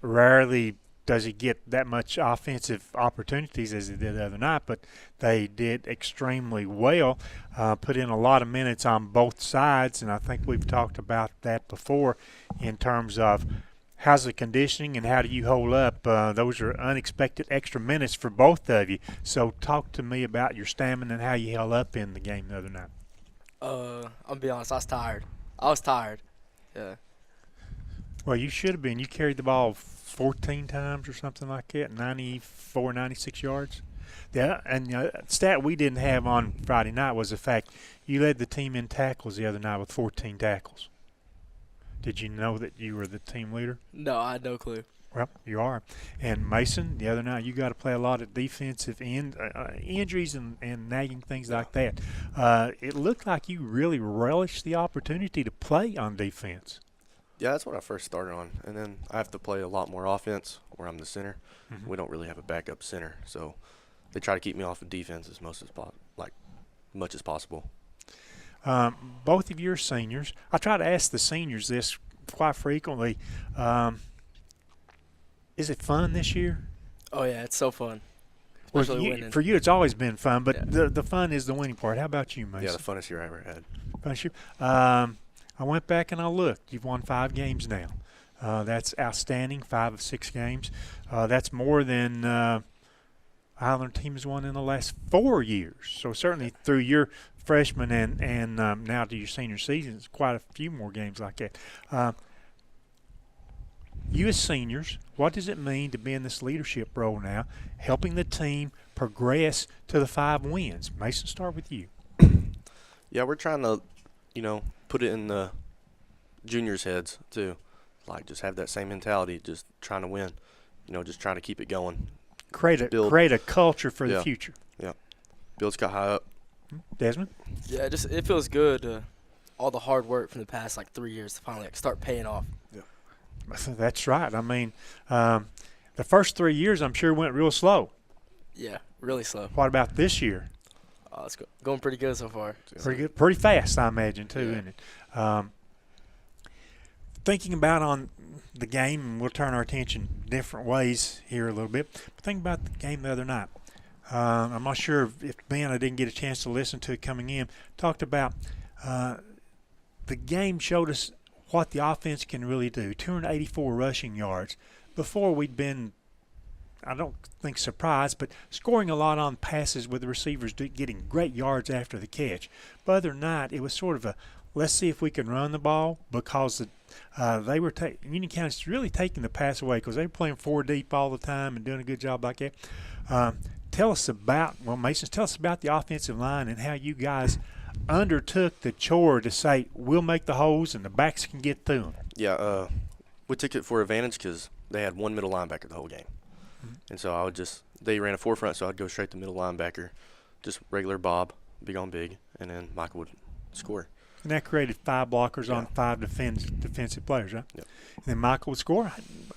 Rarely does he get that much offensive opportunities as he did the other night, but they did extremely well, put in a lot of minutes on both sides, and I think we've talked about that before in terms of how's the conditioning and how do you hold up. Those are unexpected extra minutes for both of you. So talk to me about your stamina and how you held up in the game the other night. I'm going to be honest, I was tired. Yeah. Well, you should have been. You carried the ball 14 times or something like that, 94, 96 yards. Yeah, and the stat we didn't have on Friday night was the fact you led the team in tackles the other night with 14 tackles. Did you know that you were the team leader? No, I had no clue. Well, you are. And Mason, the other night, you got to play a lot of defensive injuries and nagging things like that. It looked like you really relished the opportunity to play on defense. Yeah, that's what I first started on. And then I have to play a lot more offense where I'm the center. Mm-hmm. We don't really have a backup center. So they try to keep me off of defense as much as possible. Both of you are seniors. I try to ask the seniors this quite frequently. Is it fun this year? Oh, yeah, it's so fun. Well, Especially winning. For you, it's always been fun, but the fun is the winning part. How about you, Mason? Yeah, the funnest year I ever had. Funnest year? I went back and I looked. You've won 5 games now. That's outstanding, 5 of 6 games. That's more than Highland teams won in the last 4 years. So certainly through your freshman and now to your senior season, it's quite a few more games like that. You as seniors, what does it mean to be in this leadership role now, helping the team progress to the 5 wins? Mason, start with you. Yeah, we're trying to, put it in the juniors' heads too. Like, just have that same mentality, just trying to win. Just trying to keep it going. Create a culture for the future. Yeah. Build Sky High up. Desmond? Yeah, it feels good. All the hard work from the past 3 years to finally start paying off. Yeah. That's right. I mean, the first 3 years I'm sure went real slow. Yeah, really slow. What about this year? It's going pretty good so far. Pretty good, pretty fast, I imagine, too, isn't it? Thinking about on the game, and we'll turn our attention different ways here a little bit. But think about the game the other night. I'm not sure if Ben, I didn't get a chance to listen to it coming in, talked about the game showed us what the offense can really do. 284 rushing yards. Before we'd been, I don't think surprised, but scoring a lot on passes with the receivers getting great yards after the catch. But other than that, it was sort of a let's see if we can run the ball because they were Union County's really taking the pass away because they were playing 4 deep all the time and doing a good job like that. Tell us about the offensive line and how you guys undertook the chore to say we'll make the holes and the backs can get through them. Yeah, we took it for advantage because they had one middle linebacker the whole game. And so they ran a 4-front, so I'd go straight to middle linebacker, just regular Bob, big on big, and then Michael would score. And that created 5 blockers on 5 defensive players, right? Yep. And then Michael would score.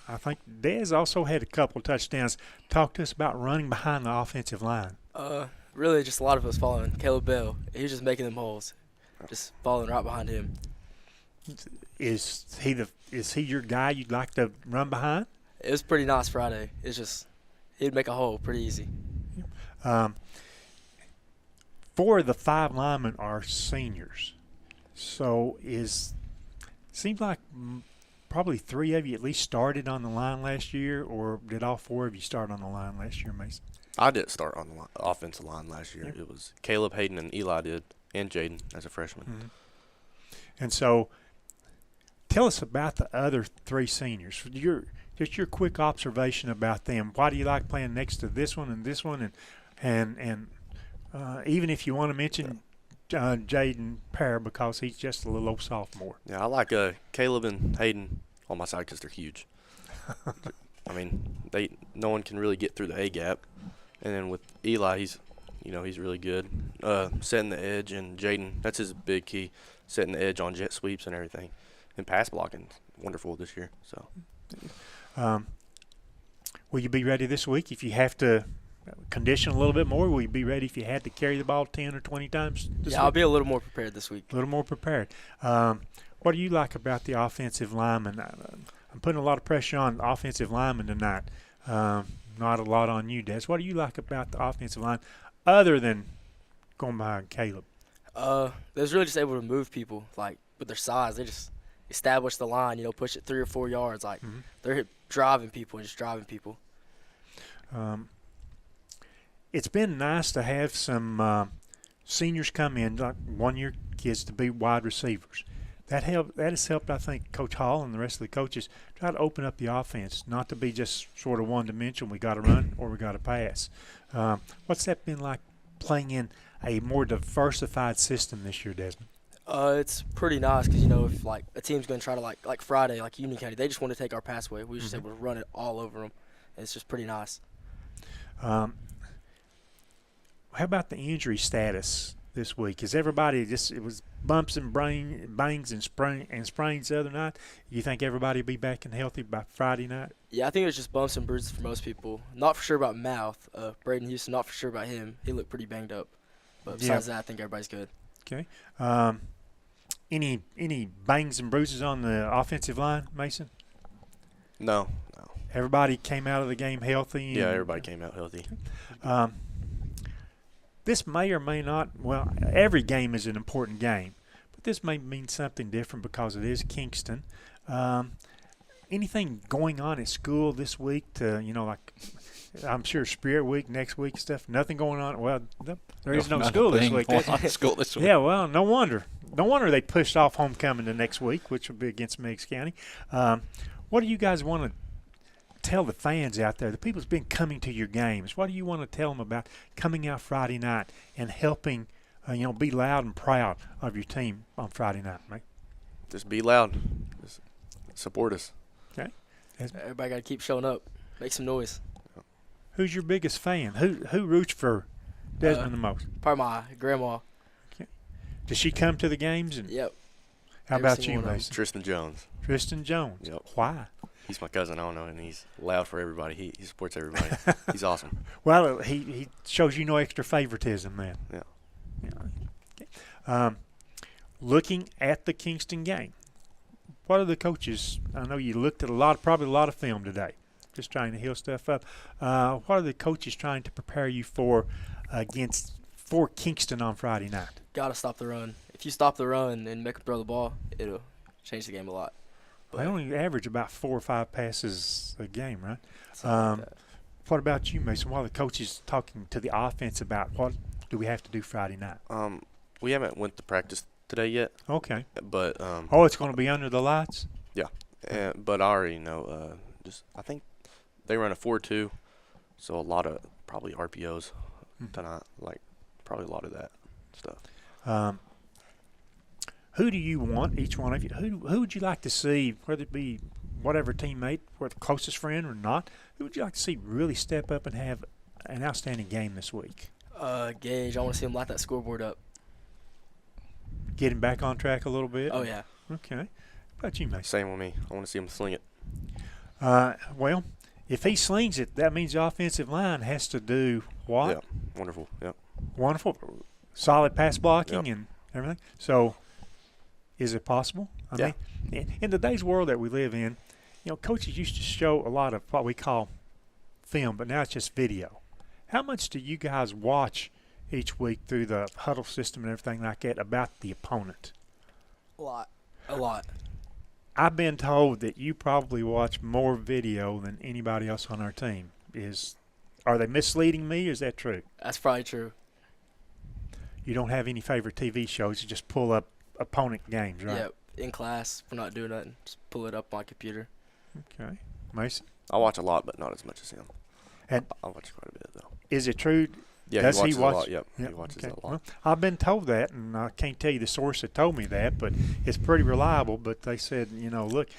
I think Dez also had a couple of touchdowns. Talk to us about running behind the offensive line. Really just a lot of us following Caleb Bell. He was just making them holes, just following right behind him. Is he your guy you'd like to run behind? It was pretty nice Friday. It's just he'd make a hole pretty easy. 4 of the 5 linemen are seniors. So seems like probably 3 of you at least started on the line last year, or did all 4 of you start on the line last year, Mason? I didn't start on the offensive line last year. Yeah. It was Caleb, Hayden, and Eli did, and Jaden as a freshman. Mm-hmm. And so tell us about the other 3 seniors. Just your quick observation about them. Why do you like playing next to this one and this one? And even if you want to mention Jaden Parr because he's just a little old sophomore. Yeah, I like Caleb and Hayden on my side because they're huge. I mean, no one can really get through the A gap. And then with Eli, he's really good setting the edge, and Jaden, that's his big key, setting the edge on jet sweeps and everything. And pass blocking, wonderful this year. So, will you be ready this week if you have to condition a little bit more? Will you be ready if you had to carry the ball 10 or 20 times this week? I'll be a little more prepared this week. A little more prepared. What do you like about the offensive linemen? I'm putting a lot of pressure on the offensive linemen tonight. Not a lot on you, Des. What do you like about the offensive line other than going behind Caleb? They're really just able to move people, with their size. They just establish the line, push it 3 or 4 yards. They're driving people and just driving people. It's been nice to have some seniors come in, like 1-year kids, to be wide receivers. That has helped, I think, Coach Hall and the rest of the coaches try to open up the offense, not to be just sort of one-dimensional. We got to run or we got to pass. What's that been like playing in a more diversified system this year, Desmond? It's pretty nice because if a team's going to try to like Friday, like Union County, they just want to take our pass away. We were just able to run it all over them. It's just pretty nice. How about the injury status this week? Is everybody it was bumps and bangs and sprains the other night? You think everybody will be back and healthy by Friday night? Yeah, I think it was just bumps and bruises for most people. Not for sure about Mouth. Braden Houston, not for sure about him. He looked pretty banged up. But besides that, I think everybody's good. Okay. Any bangs and bruises on the offensive line, Mason? No. Everybody came out of the game healthy? Yeah, everybody came out healthy. Okay. This may or may not – well, every game is an important game, but this may mean something different because it is Kingston. anything going on at school this week to, like I'm sure Spirit Week next week and stuff? Nothing going on. Well, there is no school this week. School this week. Yeah, well, no wonder. No wonder they pushed off homecoming to next week, which will be against Meigs County. What do you guys want to tell the fans out there, the people that's been coming to your games? What do you want to tell them about coming out Friday night and helping, be loud and proud of your team on Friday night, mate? Just be loud. Just support us. Okay. Everybody got to keep showing up. Make some noise. Who's your biggest fan? Who roots for Desmond the most? Probably my grandma. Okay. Does she come to the games? Yep. How about you, Mason? Tristan Jones. Tristan Jones. Yep. Why? He's my cousin. I don't know, and he's loud for everybody. He supports everybody. He's awesome. Well, he shows you no extra favoritism, man. Yeah. Okay. Looking at the Kingston game, what are the coaches? I know you looked at probably a lot of film today, just trying to heal stuff up. What are the coaches trying to prepare you for Kingston on Friday night? Got to stop the run. If you stop the run and make them throw the ball, it'll change the game a lot. They only average about 4 or 5 passes a game, right? Like that. What about you, Mason? What are the coaches talking to the offense about? What do we have to do Friday night? We haven't went to practice today yet. Okay. But it's going to be under the lights? Yeah. But I already know. I think they run a 4-2, so a lot of probably RPOs tonight. Like probably a lot of that stuff. Who do you want, each one of you? Who would you like to see, whether it be whatever teammate, or the closest friend or not, who would you like to see really step up and have an outstanding game this week? Gage, I want to see him light that scoreboard up. Get him back on track a little bit? Oh, yeah. Okay. How about you, Mason? Same with me. I want to see him sling it. Well, if he slings it, that means the offensive line has to do what? Yeah, wonderful. Yep. Wonderful. Solid pass blocking Yep. and everything. So, is it possible? I mean, in today's world that we live in, coaches used to show a lot of what we call film, but now it's just video. How much do you guys watch each week through the huddle system and everything like that about the opponent? A lot. I've been told that you probably watch more video than anybody else on our team. Are they misleading me, or is that true? That's probably true. You don't have any favorite TV shows. You just pull up opponent games, right? Yep. In class, we're not doing nothing. Just pull it up on my computer. Okay. Mason? I watch a lot, but not as much as him. And I watch quite a bit, though. Is it true? Yeah, Does he watches he watch? a lot. Yep. He watches okay. a lot. Well, I've been told that, and I can't tell you the source that told me that, but it's pretty reliable. But they said, look,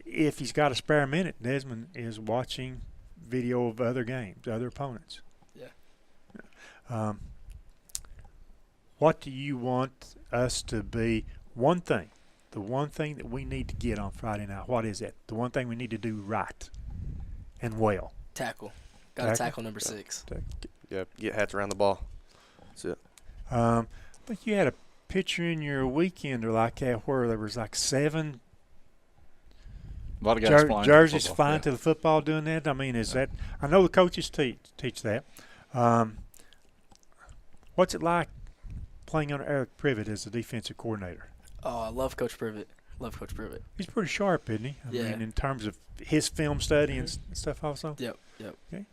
if he's got a spare minute, Desmond is watching video of other games, other opponents. Yeah. What do you want us to be? The one thing that we need to get on Friday night, what is that? The one thing we need to do right and well. Tackle. Got to tackle number 6. Yeah, get hats around the ball. That's it. But you had a picture in your weekender like that where there was like 7 a lot of guys flying jerseys to flying to the football doing that. I mean, is that – I know the coaches teach that. What's it like playing under Eric Privet as the defensive coordinator? Oh, I love Coach Privet. He's pretty sharp, isn't he? I mean, in terms of his film study and stuff also? Yep. Okay.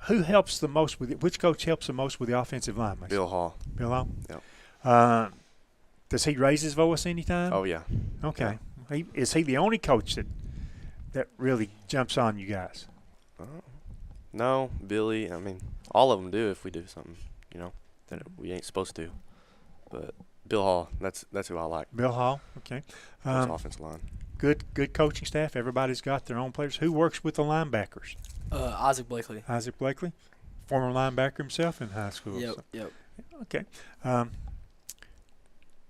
Who helps the most with it? Which coach helps the most with the offensive line, Mason? Bill Hall. Bill Hall? Yep. Does he raise his voice anytime? Oh, yeah. Okay. Is he the only coach that really jumps on you guys? No, Billy. I mean, all of them do if we do something, that we ain't supposed to. But Bill Hall, that's who I like. Bill Hall, okay. His offensive line. Good coaching staff. Everybody's got their own players. Who works with the linebackers? Isaac Blakely. Isaac Blakely, former linebacker himself in high school. Yep. Okay.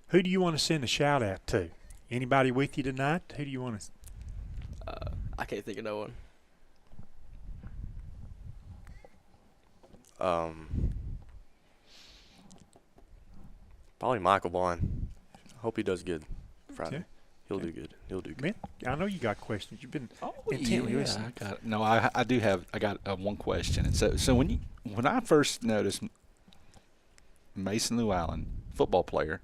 Who do you want to send a shout out to? Anybody with you tonight? Who do you want to? I can't think of no one. Probably Michael Bond. I hope he does good Friday. Okay. He'll do good. Man, I know you got questions. You've been intently listening. I got one question. And so when I first noticed Mason Llewellyn, football player,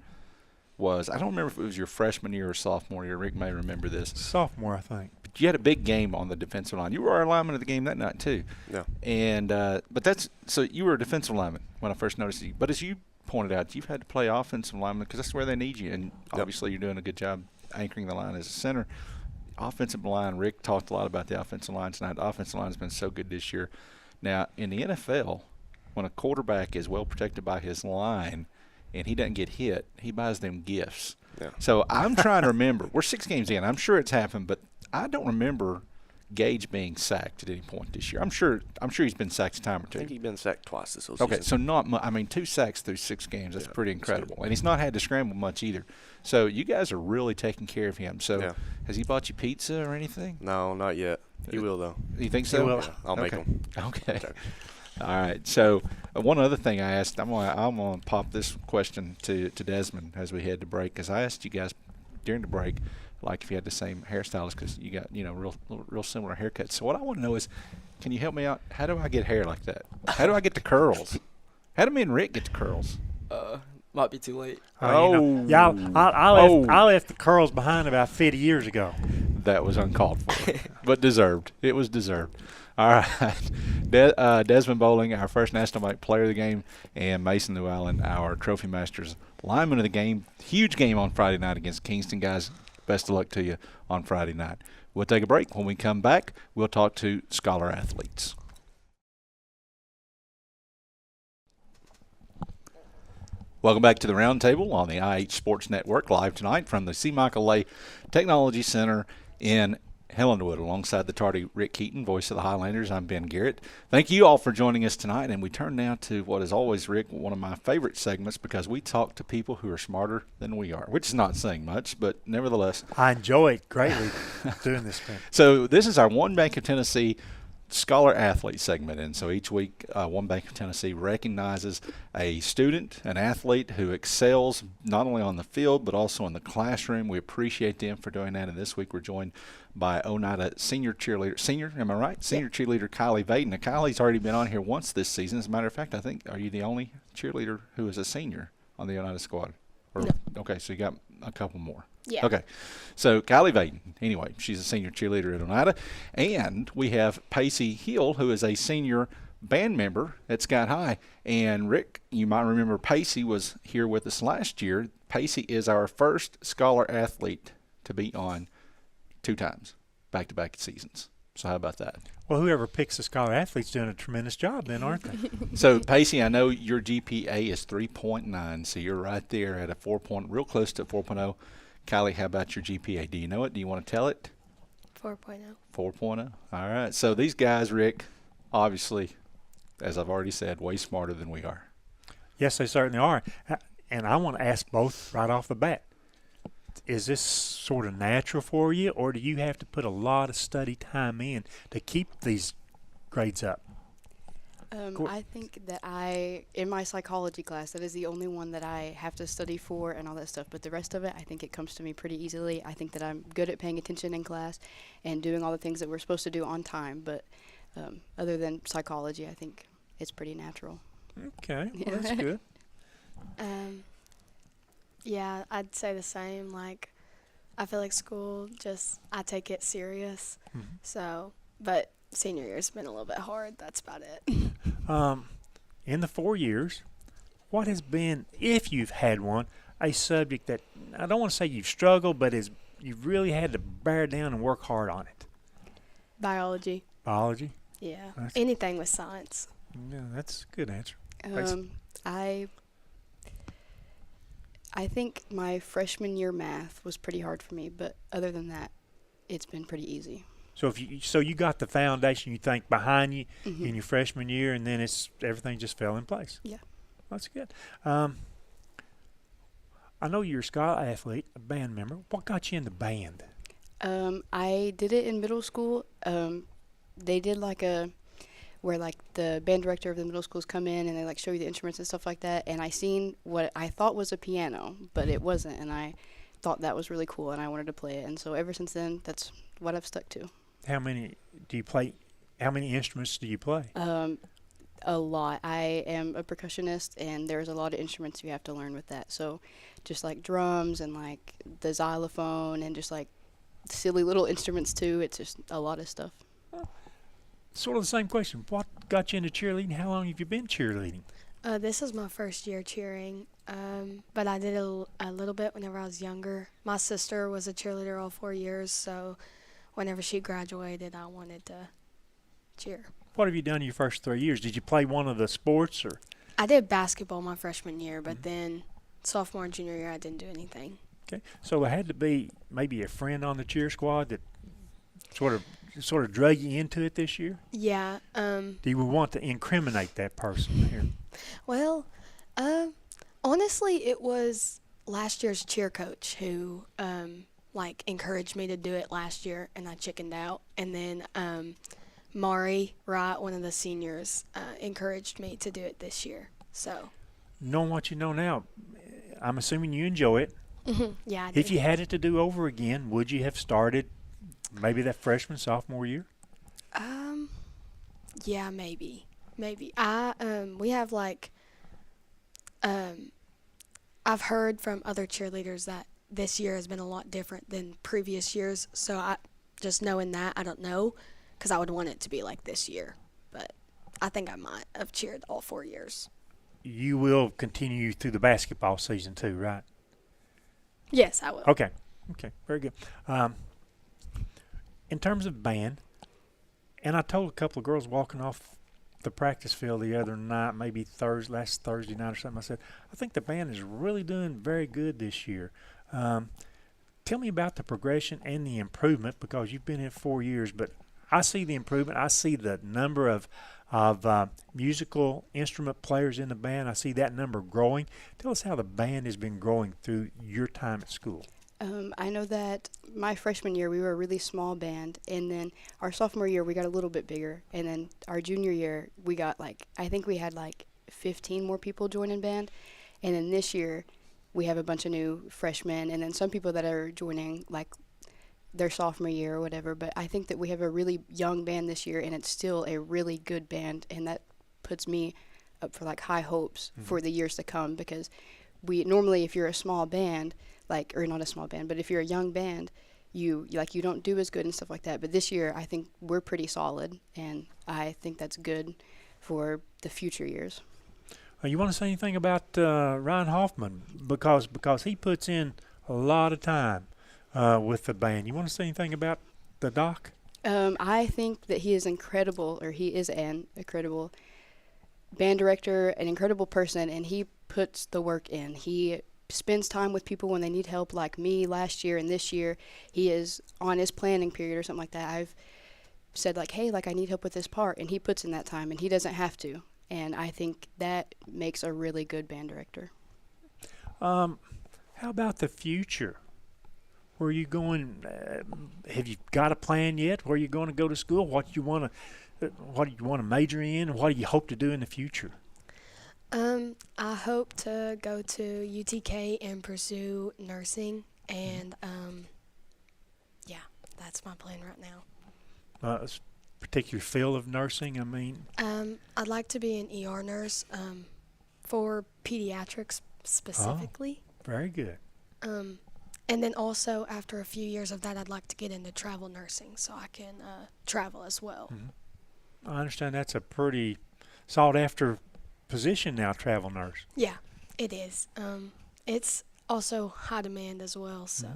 I don't remember if it was your freshman year or sophomore year. Rick may remember this. Sophomore, I think. But you had a big game on the defensive line. You were our lineman of the game that night too. Yeah. And but so you were a defensive lineman when I first noticed you. But as you pointed out, you've had to play offensive lineman because that's where they need you. And obviously, you're doing a good job anchoring the line as a center. Offensive line. Rick talked a lot about the offensive line tonight. The offensive line has been so good this year. Now in the NFL, when a quarterback is well protected by his line and he doesn't get hit, he buys them gifts. Yeah. So I'm trying to remember. We're 6 games in. I'm sure it's happened, but I don't remember Gage being sacked at any point this year. I'm sure he's been sacked a time or two. I think he's been sacked twice this whole Okay, season. so not much. I mean, 2 sacks through 6 games. That's pretty incredible. And he's not had to scramble much either. So you guys are really taking care of him. So has he bought you pizza or anything? No, not yet. He will, though. You think so? He will. Yeah, I'll make him. Okay. All right. So one other thing I asked, I'm gonna pop this question to Desmond as we head to break, because I asked you guys during the break, like if you had the same hairstylist, because you got real similar haircuts. So what I want to know is, can you help me out? How do I get hair like that? How do I get the curls? How do me and Rick get the curls? Might be too late. I left the curls behind about 50 years ago. That was uncalled for, but deserved. It was deserved. All right. Desmond Bowling, our first National Bank Player of the Game, and Mason Llewellyn, our Trophy Masters Lineman of the Game. Huge game on Friday night against Kingston. Guys, best of luck to you on Friday night. We'll take a break. When we come back, we'll talk to Scholar athletes. Welcome back to the Roundtable on the IH Sports Network, live tonight from the C. Michael Lay Technology Center in Helenwood, alongside the tardy Rick Keaton, voice of the Highlanders. I'm Ben Garrett. Thank you all for joining us tonight, and we turn now to what is always, Rick, one of my favorite segments, because we talk to people who are smarter than we are, which is not saying much, but nevertheless. I enjoy it greatly doing this, Ben. So this is our One Bank of Tennessee Scholar Athlete segment, and so each week One Bank of Tennessee recognizes a student, an athlete who excels not only on the field but also in the classroom. We appreciate them for doing that, and this week we're joined by Oneida senior cheerleader, cheerleader Kylie Vaden. Now, Kylie's already been on here once this season. As a matter of fact, I think, are you the only cheerleader who is a senior on the Oneida squad? Or, no. Okay, so you got a couple more. Yeah. Okay. So Kylie Vaden, anyway, she's a senior cheerleader at Oneida. And we have Pacey Hill, who is a senior band member at Sky High. And Rick, you might remember Pacey was here with us last year. Pacey is our first Scholar athlete to be on 2 times, back-to-back seasons. So how about that? Well, whoever picks the Scholar athlete's doing a tremendous job then, aren't they? So, Pacey, I know your GPA is 3.9, so you're right there at a real close to 4.0. Kylie, how about your GPA? Do you know it? Do you want to tell it? 4.0. 4.0. All right. So these guys, Rick, obviously, as I've already said, way smarter than we are. Yes, they certainly are. And I want to ask both right off the bat. Is this sort of natural for you, or do you have to put a lot of study time in to keep these grades up? I think that in my psychology class, that is the only one that I have to study for and all that stuff. But the rest of it, I think it comes to me pretty easily. I think that I'm good at paying attention in class and doing all the things that we're supposed to do on time. But other than psychology, I think it's pretty natural. Okay, well, that's good. Yeah, I'd say the same. Like, I feel like school I take it serious. Mm-hmm. So, but senior year's been a little bit hard. That's about it. In the 4 years, what has been, if you've had one, a subject that, I don't want to say you've struggled, but you've really had to bear down and work hard on it? Biology. Biology? Yeah. Anything with science. Yeah, that's a good answer. I think my freshman year math was pretty hard for me, but other than that, it's been pretty easy. So you got the foundation, you think, behind you Mm-hmm. in your freshman year, and then everything just fell in place. Yeah. That's good. I know you're a Scholar athlete, a band member. What got you in the band? I did it in middle school. They did where the band director of the middle schools come in and they show you the instruments and stuff like that. And I seen what I thought was a piano, but it wasn't. And I thought that was really cool and I wanted to play it. And so ever since then, that's what I've stuck to. How many do you play? How many instruments do you play? A lot. I am a percussionist and there's a lot of instruments you have to learn with that. So just like drums and the xylophone and just silly little instruments too. It's just a lot of stuff. Sort of the same question. What got you into cheerleading? How long have you been cheerleading? This is my first year cheering, but I did a little bit whenever I was younger. My sister was a cheerleader all 4 years, so whenever she graduated, I wanted to cheer. What have you done your first 3 years? Did you play one of the sports or? I did basketball my freshman year, but then sophomore and junior year, I didn't do anything. Okay, so there had to be maybe a friend on the cheer squad that sort of drug you into it this year? Yeah. Do you want to incriminate that person here? Well, honestly, it was last year's cheer coach who encouraged me to do it last year, and I chickened out. And then Mari Wright, one of the seniors, encouraged me to do it this year. So, knowing what you know now, I'm assuming you enjoy it. Yeah, I If do. you had it to do over again, would you have started maybe that freshman, sophomore year? Yeah, maybe. We have I've heard from other cheerleaders that this year has been a lot different than previous years. So I just knowing that, I don't know, because I would want it to be like this year. But I think I might have cheered all 4 years. You will continue through the basketball season too, right? Yes, I will. Okay, very good. In terms of band, and I told a couple of girls walking off the practice field the other night, maybe last Thursday night or something, I said, I think the band is really doing very good this year. Tell me about the progression and the improvement, because you've been in 4 years, but I see the improvement. I see the number of musical instrument players in the band. I see that number growing. Tell us how the band has been growing through your time at school. I know that my freshman year we were a really small band, and then our sophomore year we got a little bit bigger, and then our junior year we got I think we had 15 more people join in band, and then this year we have a bunch of new freshmen, and then some people that are joining their sophomore year or whatever. But I think that we have a really young band this year, and it's still a really good band, and that puts me up for high hopes for the years to come, because we normally, if you're a small band, or not a small band, but if you're a young band, you don't do as good and stuff like that. But this year I think we're pretty solid, and I think that's good for the future years. You want to say anything about Ryan Hoffman, because he puts in a lot of time with the band? You want to say anything about the doc? I think that he is incredible, or he is an incredible band director, an incredible person, and he puts the work in. He spends time with people when they need help, like me last year, and this year he is on his planning period or something like that. I've said hey, I need help with this part, and he puts in that time, and he doesn't have to. And I think that makes a really good band director. How about the future? Where are you going? Have you got a plan yet? Where are you going to go to school? What do you want to major in? And what do you hope to do in the future? I hope to go to UTK and pursue nursing, and that's my plan right now. A particular field of nursing, I mean? I'd like to be an ER nurse for pediatrics specifically. Oh, very good. And then also, after a few years of that, I'd like to get into travel nursing so I can travel as well. I understand that's a pretty sought-after position now, travel nurse. Yeah, it is. It's also high demand as well, so.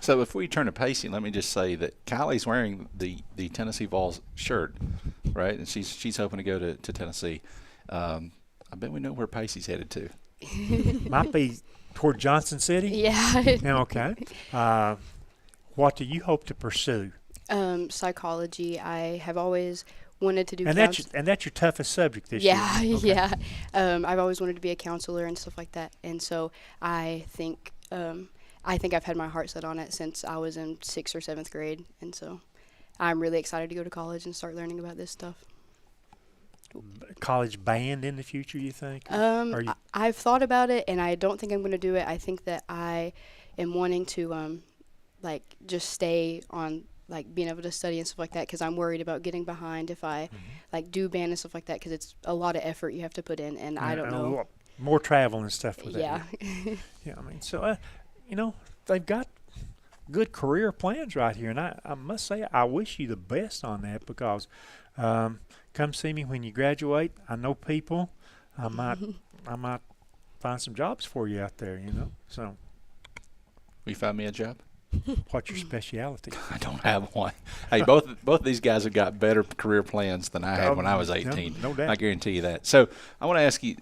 So before we turn to Pacey, let me just say that Kylie's wearing the Tennessee Vols shirt, right? And she's hoping to go to Tennessee. I bet we know where Pacey's headed to. Might be toward Johnson City? Yeah. Okay. What do you hope to pursue? Psychology. I have always wanted to do and that's your toughest subject this year. Okay. Yeah. I've always wanted to be a counselor and stuff like that, and so I think I've had my heart set on it since I was in 6th or 7th grade, and so I'm really excited to go to college and start learning about this stuff. College band in the future, you think? I've thought about it, and I don't think I'm going to do it. I think that I am wanting to just stay on being able to study and stuff like that, because I'm worried about getting behind if I do band and stuff like that, because it's a lot of effort you have to put in, and I don't know. More travel and stuff with that. Yeah, I mean, so they've got good career plans right here, and I must say I wish you the best on that because come see me when you graduate. I know people. I might find some jobs for you out there, So, Will you find me a job? What's your specialty? I don't have one. Hey, both of these guys have got better career plans than I had when I was 18. No doubt. I guarantee you that. So I want to ask you,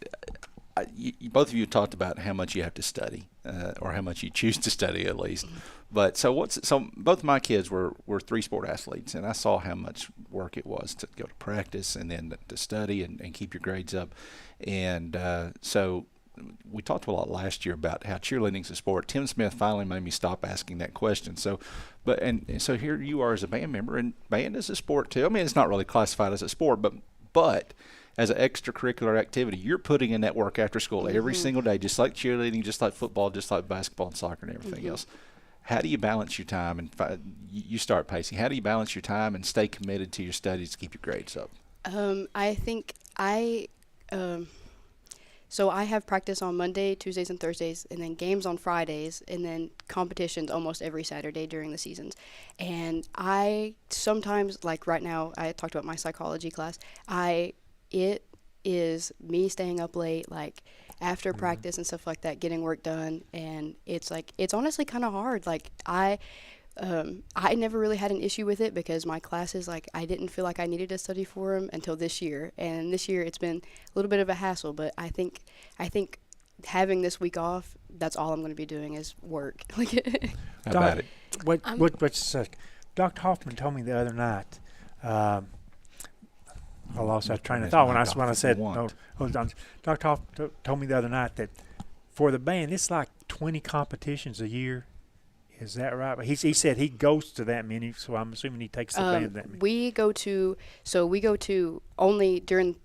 both of you talked about how much you have to study, or how much you choose to study at least. But so both of my kids were 3-sport athletes, and I saw how much work it was to go to practice and then to study and keep your grades up. And so we talked a lot last year about how cheerleading's a sport. Tim Smith finally made me stop asking that question. So here you are as a band member, and band is a sport too. I mean, it's not really classified as a sport, but as an extracurricular activity, you're putting in that work after school every single day, just like cheerleading, just like football, just like basketball and soccer and everything else. How do you balance your time? And you start pacing. How do you balance your time and stay committed to your studies to keep your grades up? I think so I have practice on Monday, Tuesdays, and Thursdays, and then games on Fridays, and then competitions almost every Saturday during the seasons. And I sometimes, like right now, I talked about my psychology class. It is me staying up late, like after practice and stuff like that, getting work done, and it's honestly kind of hard. Like I never really had an issue with it because my classes, like, I didn't feel like I needed to study for them until this year. And this year it's been a little bit of a hassle, but I think having this week off, that's all I'm going to be doing is work. How about it? Wait a sec. Dr. Hoffman told me the other night, I lost that train of thought when I said, Dr. Hoffman told me the other night that for the band, it's like 20 competitions a year. Is that right? He said he goes to that many, so I'm assuming he takes the band that many. We go to only during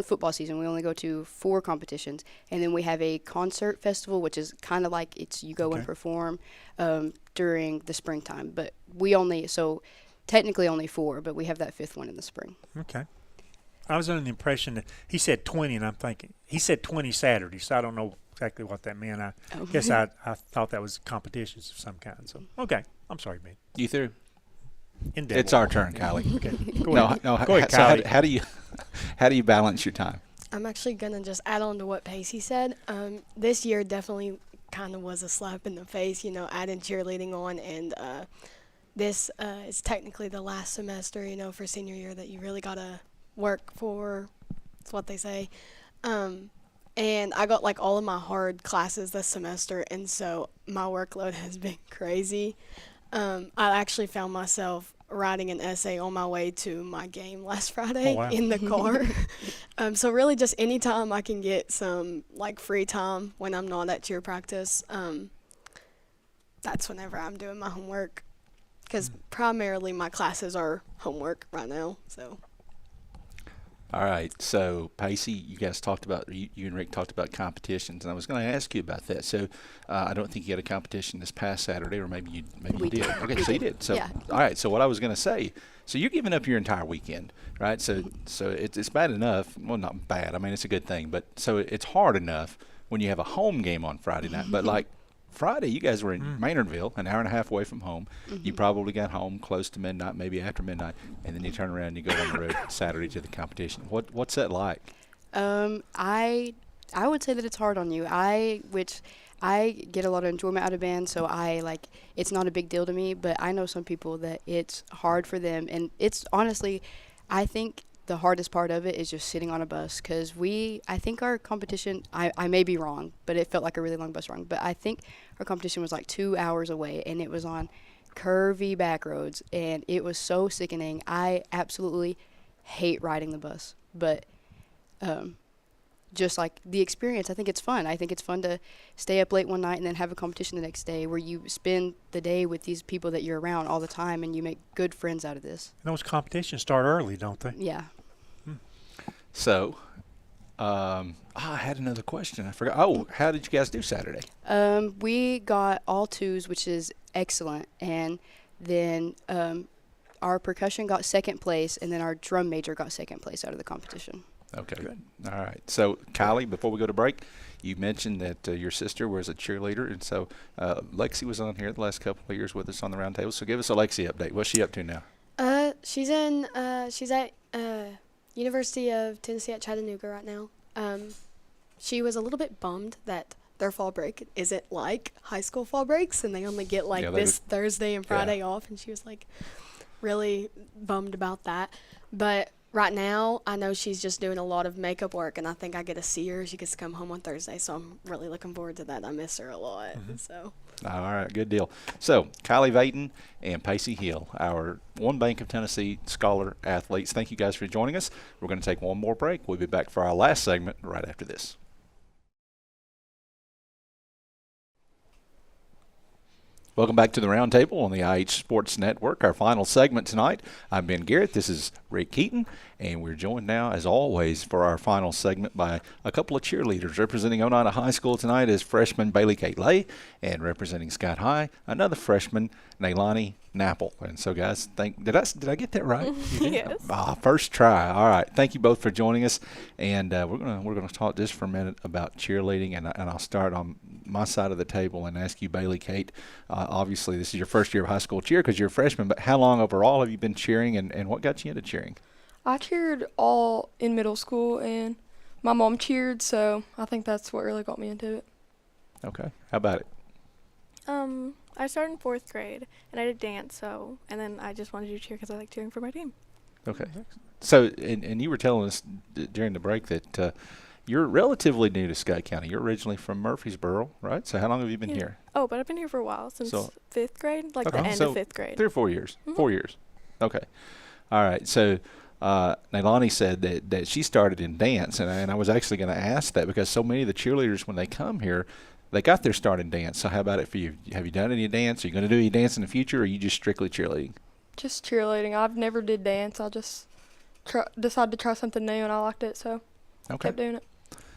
football season. We only go to 4 competitions, and then we have a concert festival, which is kind of like you go and perform during the springtime. But technically only 4, but we have that 5th one in the spring. Okay. I was under the impression that he said 20, and I'm thinking he said 20 Saturdays, so I don't know exactly what that meant. I guess I thought that was competitions of some kind. So okay, I'm sorry, man. You through? It's our turn, Kylie. Okay, go ahead. Go ahead, so Kylie. how do you balance your time? I'm actually gonna just add on to what Pacey said. This year definitely kind of was a slap in the face, adding cheerleading on, and this is technically the last semester, for senior year that you really gotta work for. That's what they say. And I got like all of my hard classes this semester, and so my workload has been crazy. I actually found myself writing an essay on my way to my game last Friday in the car. So really just anytime I can get some like free time when I'm not at cheer practice, that's whenever I'm doing my homework, because primarily my classes are homework right now. So. All right, so Pacey, you guys talked about, you and Rick talked about competitions, and I was going to ask you about that. So I don't think you had a competition this past Saturday, or maybe you did. Okay, so you did. So yeah. All right, so what I was going to say, so you're giving up your entire weekend, right? So it's bad enough. Well, not bad. I mean, it's a good thing, but so it's hard enough when you have a home game on Friday night. But like Friday, you guys were in Maynardville, an hour and a half away from home. You probably got home close to midnight, maybe after midnight, and then you turn around and you go on the road Saturday to the competition. What's that like? I would say that it's hard on you. I get a lot of enjoyment out of band, so it's not a big deal to me. But I know some people that it's hard for them, and it's honestly, I think the hardest part of it is just sitting on a bus, because I think our competition, I may be wrong, but it felt like a really long bus ride. But I think our competition was like 2 hours away, and it was on curvy back roads, and it was so sickening. I absolutely hate riding the bus, but just like the experience, I think it's fun. I think it's fun to stay up late one night and then have a competition the next day where you spend the day with these people that you're around all the time, and you make good friends out of this. And those competitions start early, don't they? Yeah. So, I had another question. I forgot. Oh, how did you guys do Saturday? We got all 2s, which is excellent. And then our percussion got 2nd place, and then our drum major got 2nd place out of the competition. Okay, good. All right. So, Kylie, before we go to break, You mentioned that your sister was a cheerleader, and so Lexi was on here the last couple of years with us on the round table. So give us a Lexi update. What's she up to now? She's at University of Tennessee at Chattanooga right now. She was a little bit bummed that their fall break isn't like high school fall breaks, and they only get this Thursday and Friday off, and she was really bummed about that. But right now, I know she's just doing a lot of makeup work, and I think I get to see her. She gets to come home on Thursday, so I'm really looking forward to that. I miss her a lot. So. All right, good deal. So, Kylie Vayton and Pacey Hill, our One Bank of Tennessee Scholar athletes. Thank you guys for joining us. We're going to take one more break. We'll be back for our last segment right after this. Welcome back to the Roundtable on the IH Sports Network. Our final segment tonight. I'm Ben Garrett. This is Rick Keaton, and we're joined now, as always, for our final segment by a couple of cheerleaders. Representing Oneida High School tonight is freshman Bailey Kate Lay, and representing Scott High, another freshman, Nailani Napple. And so, guys, did I get that right? Yes. First try. All right. Thank you both for joining us, and we're gonna talk just for a minute about cheerleading, and I'll start on my side of the table and ask you, Bailey Kate. Obviously, this is your first year of high school cheer because you're a freshman, but how long overall have you been cheering, and what got you into cheering? I cheered all in middle school, and my mom cheered, so I think that's what really got me into it. Okay. How about it? I started in 4th grade, and I did dance, and then I just wanted to cheer because I like cheering for my team. Okay. So, and you were telling us during the break that you're relatively new to Scott County. You're originally from Murfreesboro, right? So how long have you been here? Oh, but I've been here for a while, since 5th grade, the end of 5th grade. 3 or 4 years. 4 years. Okay. All right. So Nailani said that she started in dance, and I was actually going to ask that because so many of the cheerleaders, when they come here, they got their start in dance. So how about it for you? Have you done any dance? Are you going to do any dance in the future, or are you just strictly cheerleading? Just cheerleading. I've never did dance. I just decided to try something new, and I liked it, so kept doing it.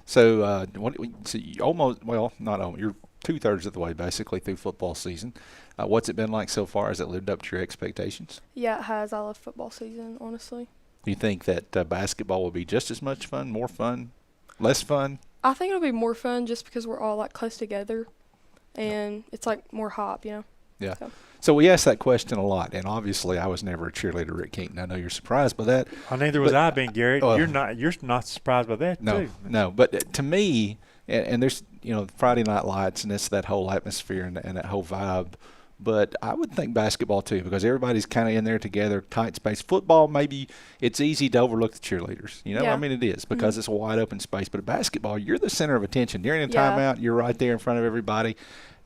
So you you're 2/3 of the way basically through football season. What's it been like so far? Has it lived up to your expectations? Yeah, it has. I love football season, honestly. Do you think that basketball will be just as much fun, more fun, less fun? I think it'll be more fun just because we're all close together, and it's more hype, Yeah. So we asked that question a lot, and obviously I was never a cheerleader, Rick Keaton. I know you're surprised by that. Neither was I, Ben Garrett. You're not surprised by that, too. No. But to me, and there's Friday Night Lights, and it's that whole atmosphere and that whole vibe. But I would think basketball too, because everybody's kind of in there together, tight space. Football, maybe it's easy to overlook the cheerleaders. Yeah. I mean, it is because it's a wide open space. But basketball, you're the center of attention. During a timeout, you're right there in front of everybody.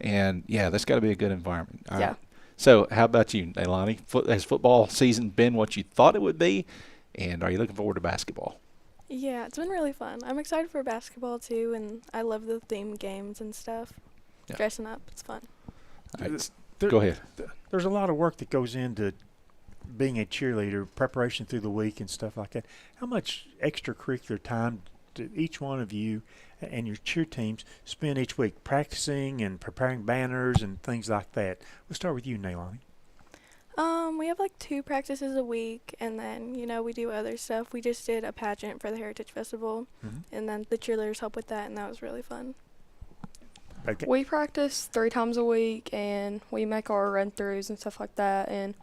And, that's got to be a good environment. All right. So how about you, Nailani? Has football season been what you thought it would be? And are you looking forward to basketball? Yeah, it's been really fun. I'm excited for basketball, too, and I love the theme games and stuff. Yeah. Dressing up, it's fun. All right. Go ahead. There's a lot of work that goes into being a cheerleader, preparation through the week and stuff like that. How much extracurricular time do each one of you and your cheer teams spend each week practicing and preparing banners and things like that? We'll start with you, Nailani. We have 2 practices a week, and then, we do other stuff. We just did a pageant for the Heritage Festival, and then the cheerleaders help with that, and that was really fun. Okay. We practice 3 times a week, and we make our run-throughs and stuff like that, and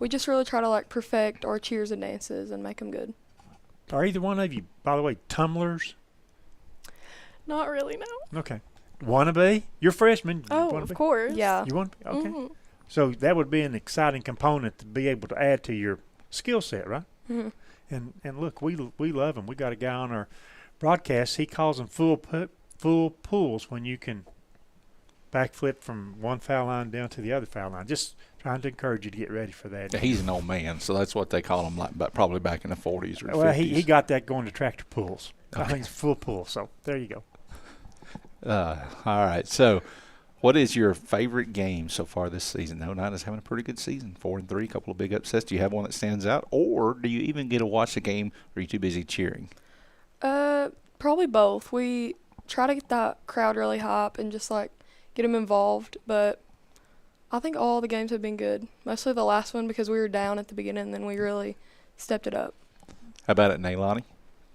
we just really try to perfect our cheers and dances and make them good. Are either one of you, by the way, tumblers? Not really, no. Okay. Want to be? You're freshmen. Of course. Yeah. You want to be? Okay. So that would be an exciting component to be able to add to your skill set, right? Mm-hmm. And look, we love them. We got a guy on our broadcast. He calls them full pools when you can backflip from one foul line down to the other foul line. Just trying to encourage you to get ready for that. Yeah, he's an old man, so that's what they call him, probably back in the 40s or 50s. Well, he got that going to tractor pools. Okay. I think it's full pool. So there you go. All right. So what is your favorite game so far this season? Oneida's having a pretty good season, 4-3, a couple of big upsets. Do you have one that stands out, or do you even get to watch the game, or are you too busy cheering? Probably both. We try to get that crowd really hype and just get them involved, but I think all the games have been good. Mostly the last one because we were down at the beginning and then we really stepped it up. How about it, Nailani?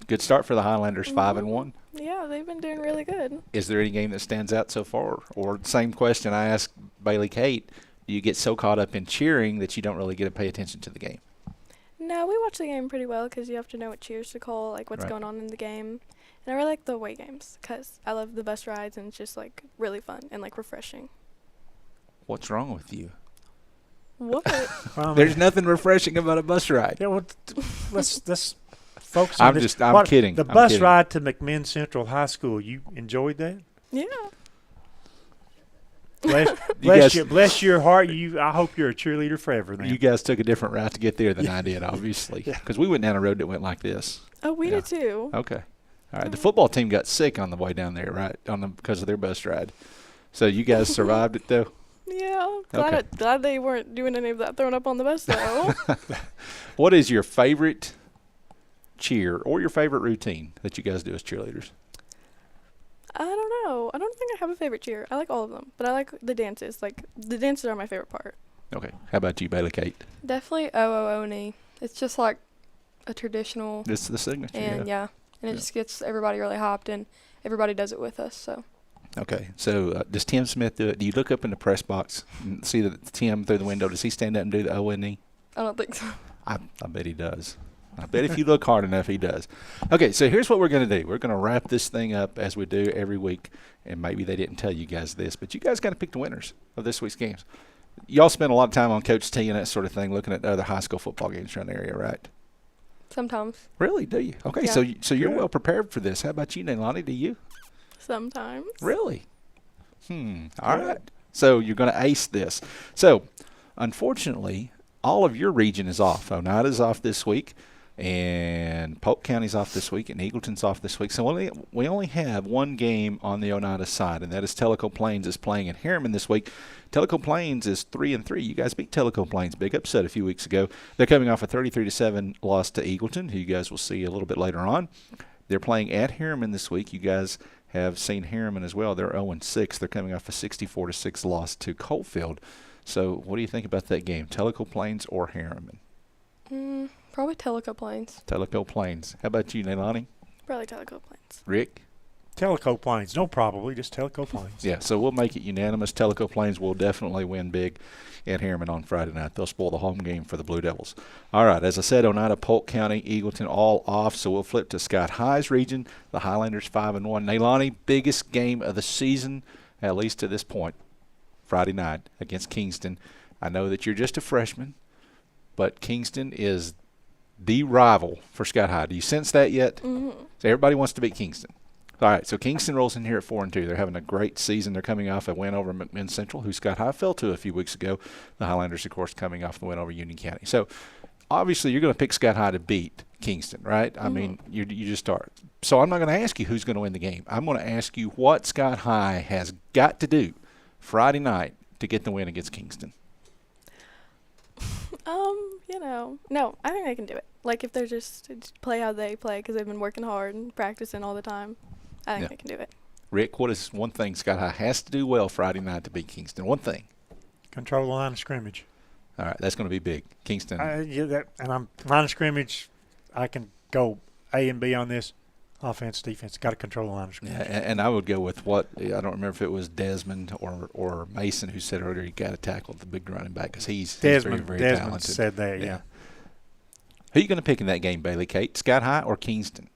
Good start for the Highlanders, 5-1. Yeah, they've been doing really good. Is there any game that stands out so far? Or same question I asked Bailey Kate, do you get so caught up in cheering that you don't really get to pay attention to the game? No, we watch the game pretty well because you have to know what cheers to call, like what's going on in the game. And I really like the away games because I love the bus rides and it's just like really fun and like refreshing. What's wrong with you? What? There's nothing refreshing about a bus ride. Yeah, well, let's focus on this. I'm kidding. The bus ride to McMinn Central High School, you enjoyed that? Yeah. Bless your heart. I hope you're a cheerleader forever. Then You guys took a different route to get there than I did, obviously, because we went down a road that went like this. Oh, we did too. Okay. All right. The football team got sick on the way down there, right? Because of their bus ride. So you guys survived it though. Yeah. Glad they weren't doing any of that throwing up on the bus though. What is your favorite cheer or your favorite routine that you guys do as cheerleaders? I don't know. I don't think I have a favorite cheer. I like all of them, but I like the dances. Like the dances are my favorite part. Okay. How about you, Bailey Kate? Definitely OOONE. It's just like a traditional. It's the signature. And and it just gets everybody really hyped, and everybody does it with us. So. Okay. So does Tim Smith do it? Do you look up in the press box and see that Tim through the window? Does he stand up and do the ONE? I don't think so. I bet he does. I bet if you look hard enough, he does. Okay, so here's what we're going to do. We're going to wrap this thing up as we do every week, and maybe they didn't tell you guys this, but you guys got to pick the winners of this week's games. Y'all spend a lot of time on Coach T and that sort of thing, looking at other high school football games around the area, right? Sometimes. Really? Do you? Okay, Yeah. so you're well prepared for this. How about you, Neilani? Do you? Sometimes. Really? All right. So you're going to ace this. So, unfortunately, all of your region is off. Oneida's off this week, and Polk County's off this week, and Eagleton's off this week. So we only have one game on the Oneida side, and that is Tellico Plains is playing at Harriman this week. Tellico Plains is 3-3. You guys beat Tellico Plains. Big upset a few weeks ago. They're coming off a 33-7 loss to Eagleton, who you guys will see a little bit later on. They're playing at Harriman this week. You guys have seen Harriman as well. They're 0-6. They're coming off a 64-6 loss to Coalfield. So what do you think about that game, Tellico Plains or Harriman? Probably Tellico Plains. Tellico Plains. How about you, Neilani? Probably Tellico Plains. Rick? Tellico Plains. No, probably just Tellico Plains. Yeah, so we'll make it unanimous. Tellico Plains will definitely win big at Harriman on Friday night. They'll spoil the home game for the Blue Devils. All right, as I said, Oneida, Polk County, Eagleton all off, so we'll flip to Scott High's region. The Highlanders 5-1. Neilani, biggest game of the season, at least to this point, Friday night against Kingston. I know that you're just a freshman, but Kingston is the rival for Scott High. Do you sense that yet? Mm-hmm. So everybody wants to beat Kingston. All right, so Kingston rolls in here at 4-2. They're having a great season. They're coming off a win over McMinn Central, who Scott High fell to a few weeks ago. The Highlanders, of course, coming off the win over Union County. So obviously you're going to pick Scott High to beat Kingston, right? I mean, you just are. So I'm not going to ask you who's going to win the game. I'm going to ask you what Scott High has got to do Friday night to get the win against Kingston. No, I think they can do it. Like, if they're just play how they play because they've been working hard and practicing all the time, I think they can do it. Rick, what is one thing Scott High has to do well Friday night to beat Kingston? One thing. Control the line of scrimmage. All right, that's going to be big. Kingston. Line of scrimmage, I can go A and B on this. Offense, defense, got to control the line of scrimmage. Yeah, and I would go with what I don't remember if it was Desmond or Mason who said earlier, you got to tackle the big running back because he's very, very talented. Said that, yeah. Who are you going to pick in that game, Bailey Kate? Scott High or Kingston?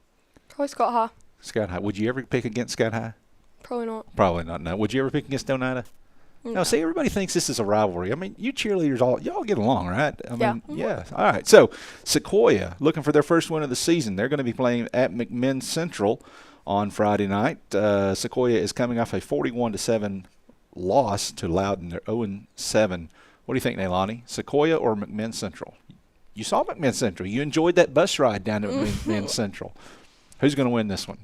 Probably Scott High. Scott High. Would you ever pick against Scott High? Probably not. Probably not. No. Would you ever pick against Oneida? No, see, everybody thinks this is a rivalry. I mean, you cheerleaders y'all get along, right? I mean, yeah. All right. So, Sequoia, looking for their first win of the season. They're going to be playing at McMinn Central on Friday night. Sequoia is coming off a 41-7 loss to Loudon. They're 0-7. What do you think, Neilani? Sequoia or McMinn Central? You saw McMinn Central. You enjoyed that bus ride down to McMinn Central. Who's going to win this one?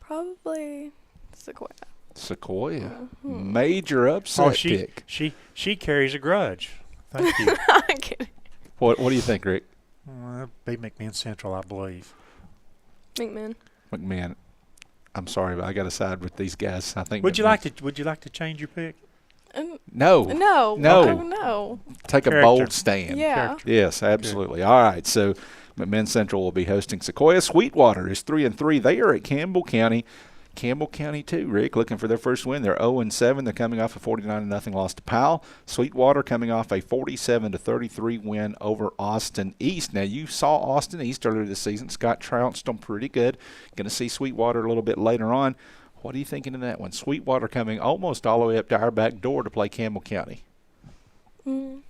Probably Sequoia. Sequoia. Major upset pick. She carries a grudge. Thank you. I'm kidding. What do you think, Rick? Be McMinn Central, I believe. McMinn. I'm sorry, but I got to side with these guys. I think. Would you like to change your pick? No. No. Take a bold stand. Yeah. Yes, absolutely. All right. So McMinn Central will be hosting Sequoia. Sweetwater is 3-3. They are at Campbell County. Campbell County, too, Rick, looking for their first win. They're 0-7. They're coming off a 49-0 loss to Powell. Sweetwater coming off a 47-33 win over Austin East. Now, you saw Austin East earlier this season. Scott trounced them pretty good. Going to see Sweetwater a little bit later on. What are you thinking of that one? Sweetwater coming almost all the way up to our back door to play Campbell County. Who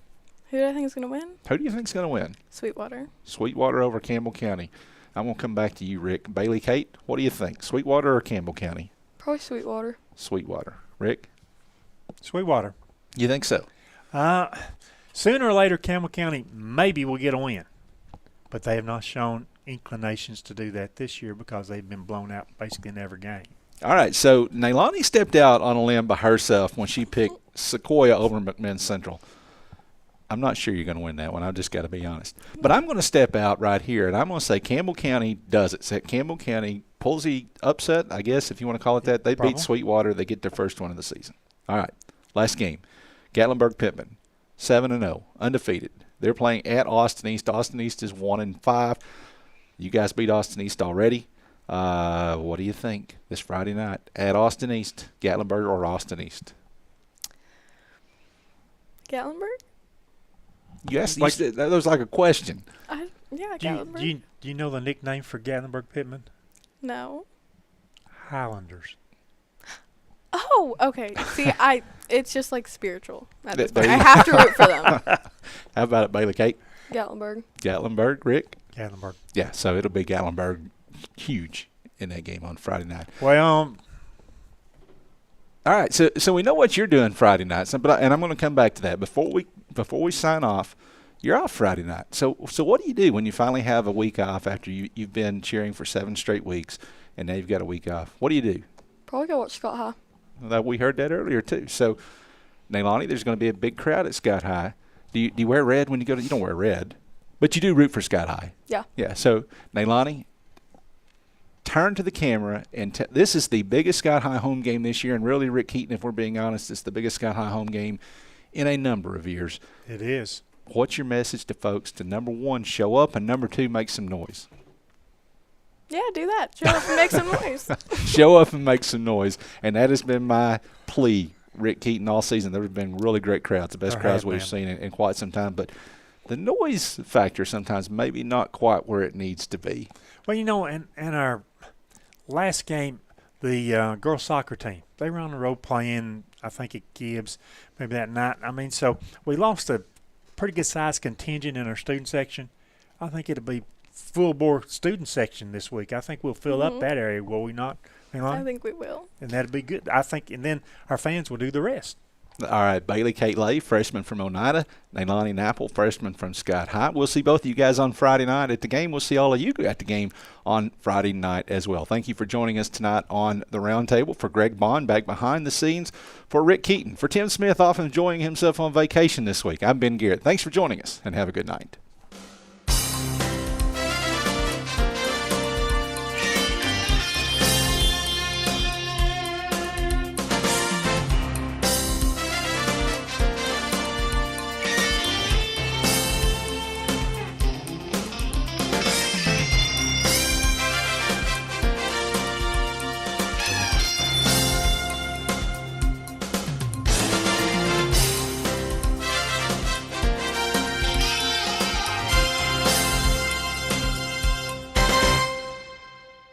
do I think is going to win? Who do you think is going to win? Sweetwater. Sweetwater over Campbell County. I'm going to come back to you, Rick. Bailey Kate, what do you think? Sweetwater or Campbell County? Probably Sweetwater. Sweetwater. Rick? Sweetwater. You think so? Sooner or later, Campbell County maybe will get a win. But they have not shown inclinations to do that this year because they've been blown out basically in every game. All right, so Nailani stepped out on a limb by herself when she picked Sequoia over McMinn Central. I'm not sure you're going to win that one. I've just got to be honest. But I'm going to step out right here, and I'm going to say Campbell County does it. So Campbell County pulls the upset, I guess, if you want to call it that. They beat Sweetwater. They get their first one of the season. All right, last game. Gatlinburg-Pittman, 7-0, undefeated. They're playing at Austin East. Austin East is 1-5. You guys beat Austin East already. What do you think this Friday night at Austin East, Gatlinburg or Austin East? Gatlinburg? Yes, that was like a question. Gatlinburg. Do you know the nickname for Gatlinburg-Pittman? No. Highlanders. Oh, okay. See, it's just like spiritual. I have to root for them. How about it, Bailey Kate? Gatlinburg. Gatlinburg, Rick? Gatlinburg. Yeah, so it'll be Gatlinburg huge in that game on Friday night. Well, all right, so we know what you're doing Friday night, and I'm going to come back to that. Before we sign off, you're off Friday night. So what do you do when you finally have a week off after you've been cheering for 7 straight weeks, and now you've got a week off? What do you do? Probably go watch Scott High. Well, we heard that earlier, too. So, Nailani, there's going to be a big crowd at Scott High. Do you wear red when you go to – you don't wear red, but you do root for Scott High. Yeah. Yeah, so, Nailani, turn to the camera, and this is the biggest Scott High home game this year, and really, Rick Keaton, if we're being honest, it's the biggest Scott High home game in a number of years. It is. What's your message to folks to, number one, show up, and number two, make some noise? Yeah, do that. Show up and make some noise. Show up and make some noise. And that has been my plea, Rick Keaton, all season. There have been really great crowds, the best crowds we've seen in quite some time. But the noise factor sometimes maybe not quite where it needs to be. Well, in our last game, the girls soccer team, they were on the road playing, I think, at Gibbs, maybe that night. I mean, so we lost a pretty good-sized contingent in our student section. I think it'll be full-bore student section this week. I think we'll fill up that area, will we not? I think we will. And that'll be good. I think, and then our fans will do the rest. All right, Bailey Kate Lay, freshman from Oneida. Nailani Napple, freshman from Scott High. We'll see both of you guys on Friday night at the game. We'll see all of you at the game on Friday night as well. Thank you for joining us tonight on the Roundtable. For Greg Bond, back behind the scenes. For Rick Keaton. For Tim Smith, off enjoying himself on vacation this week. I'm Ben Garrett. Thanks for joining us, and have a good night.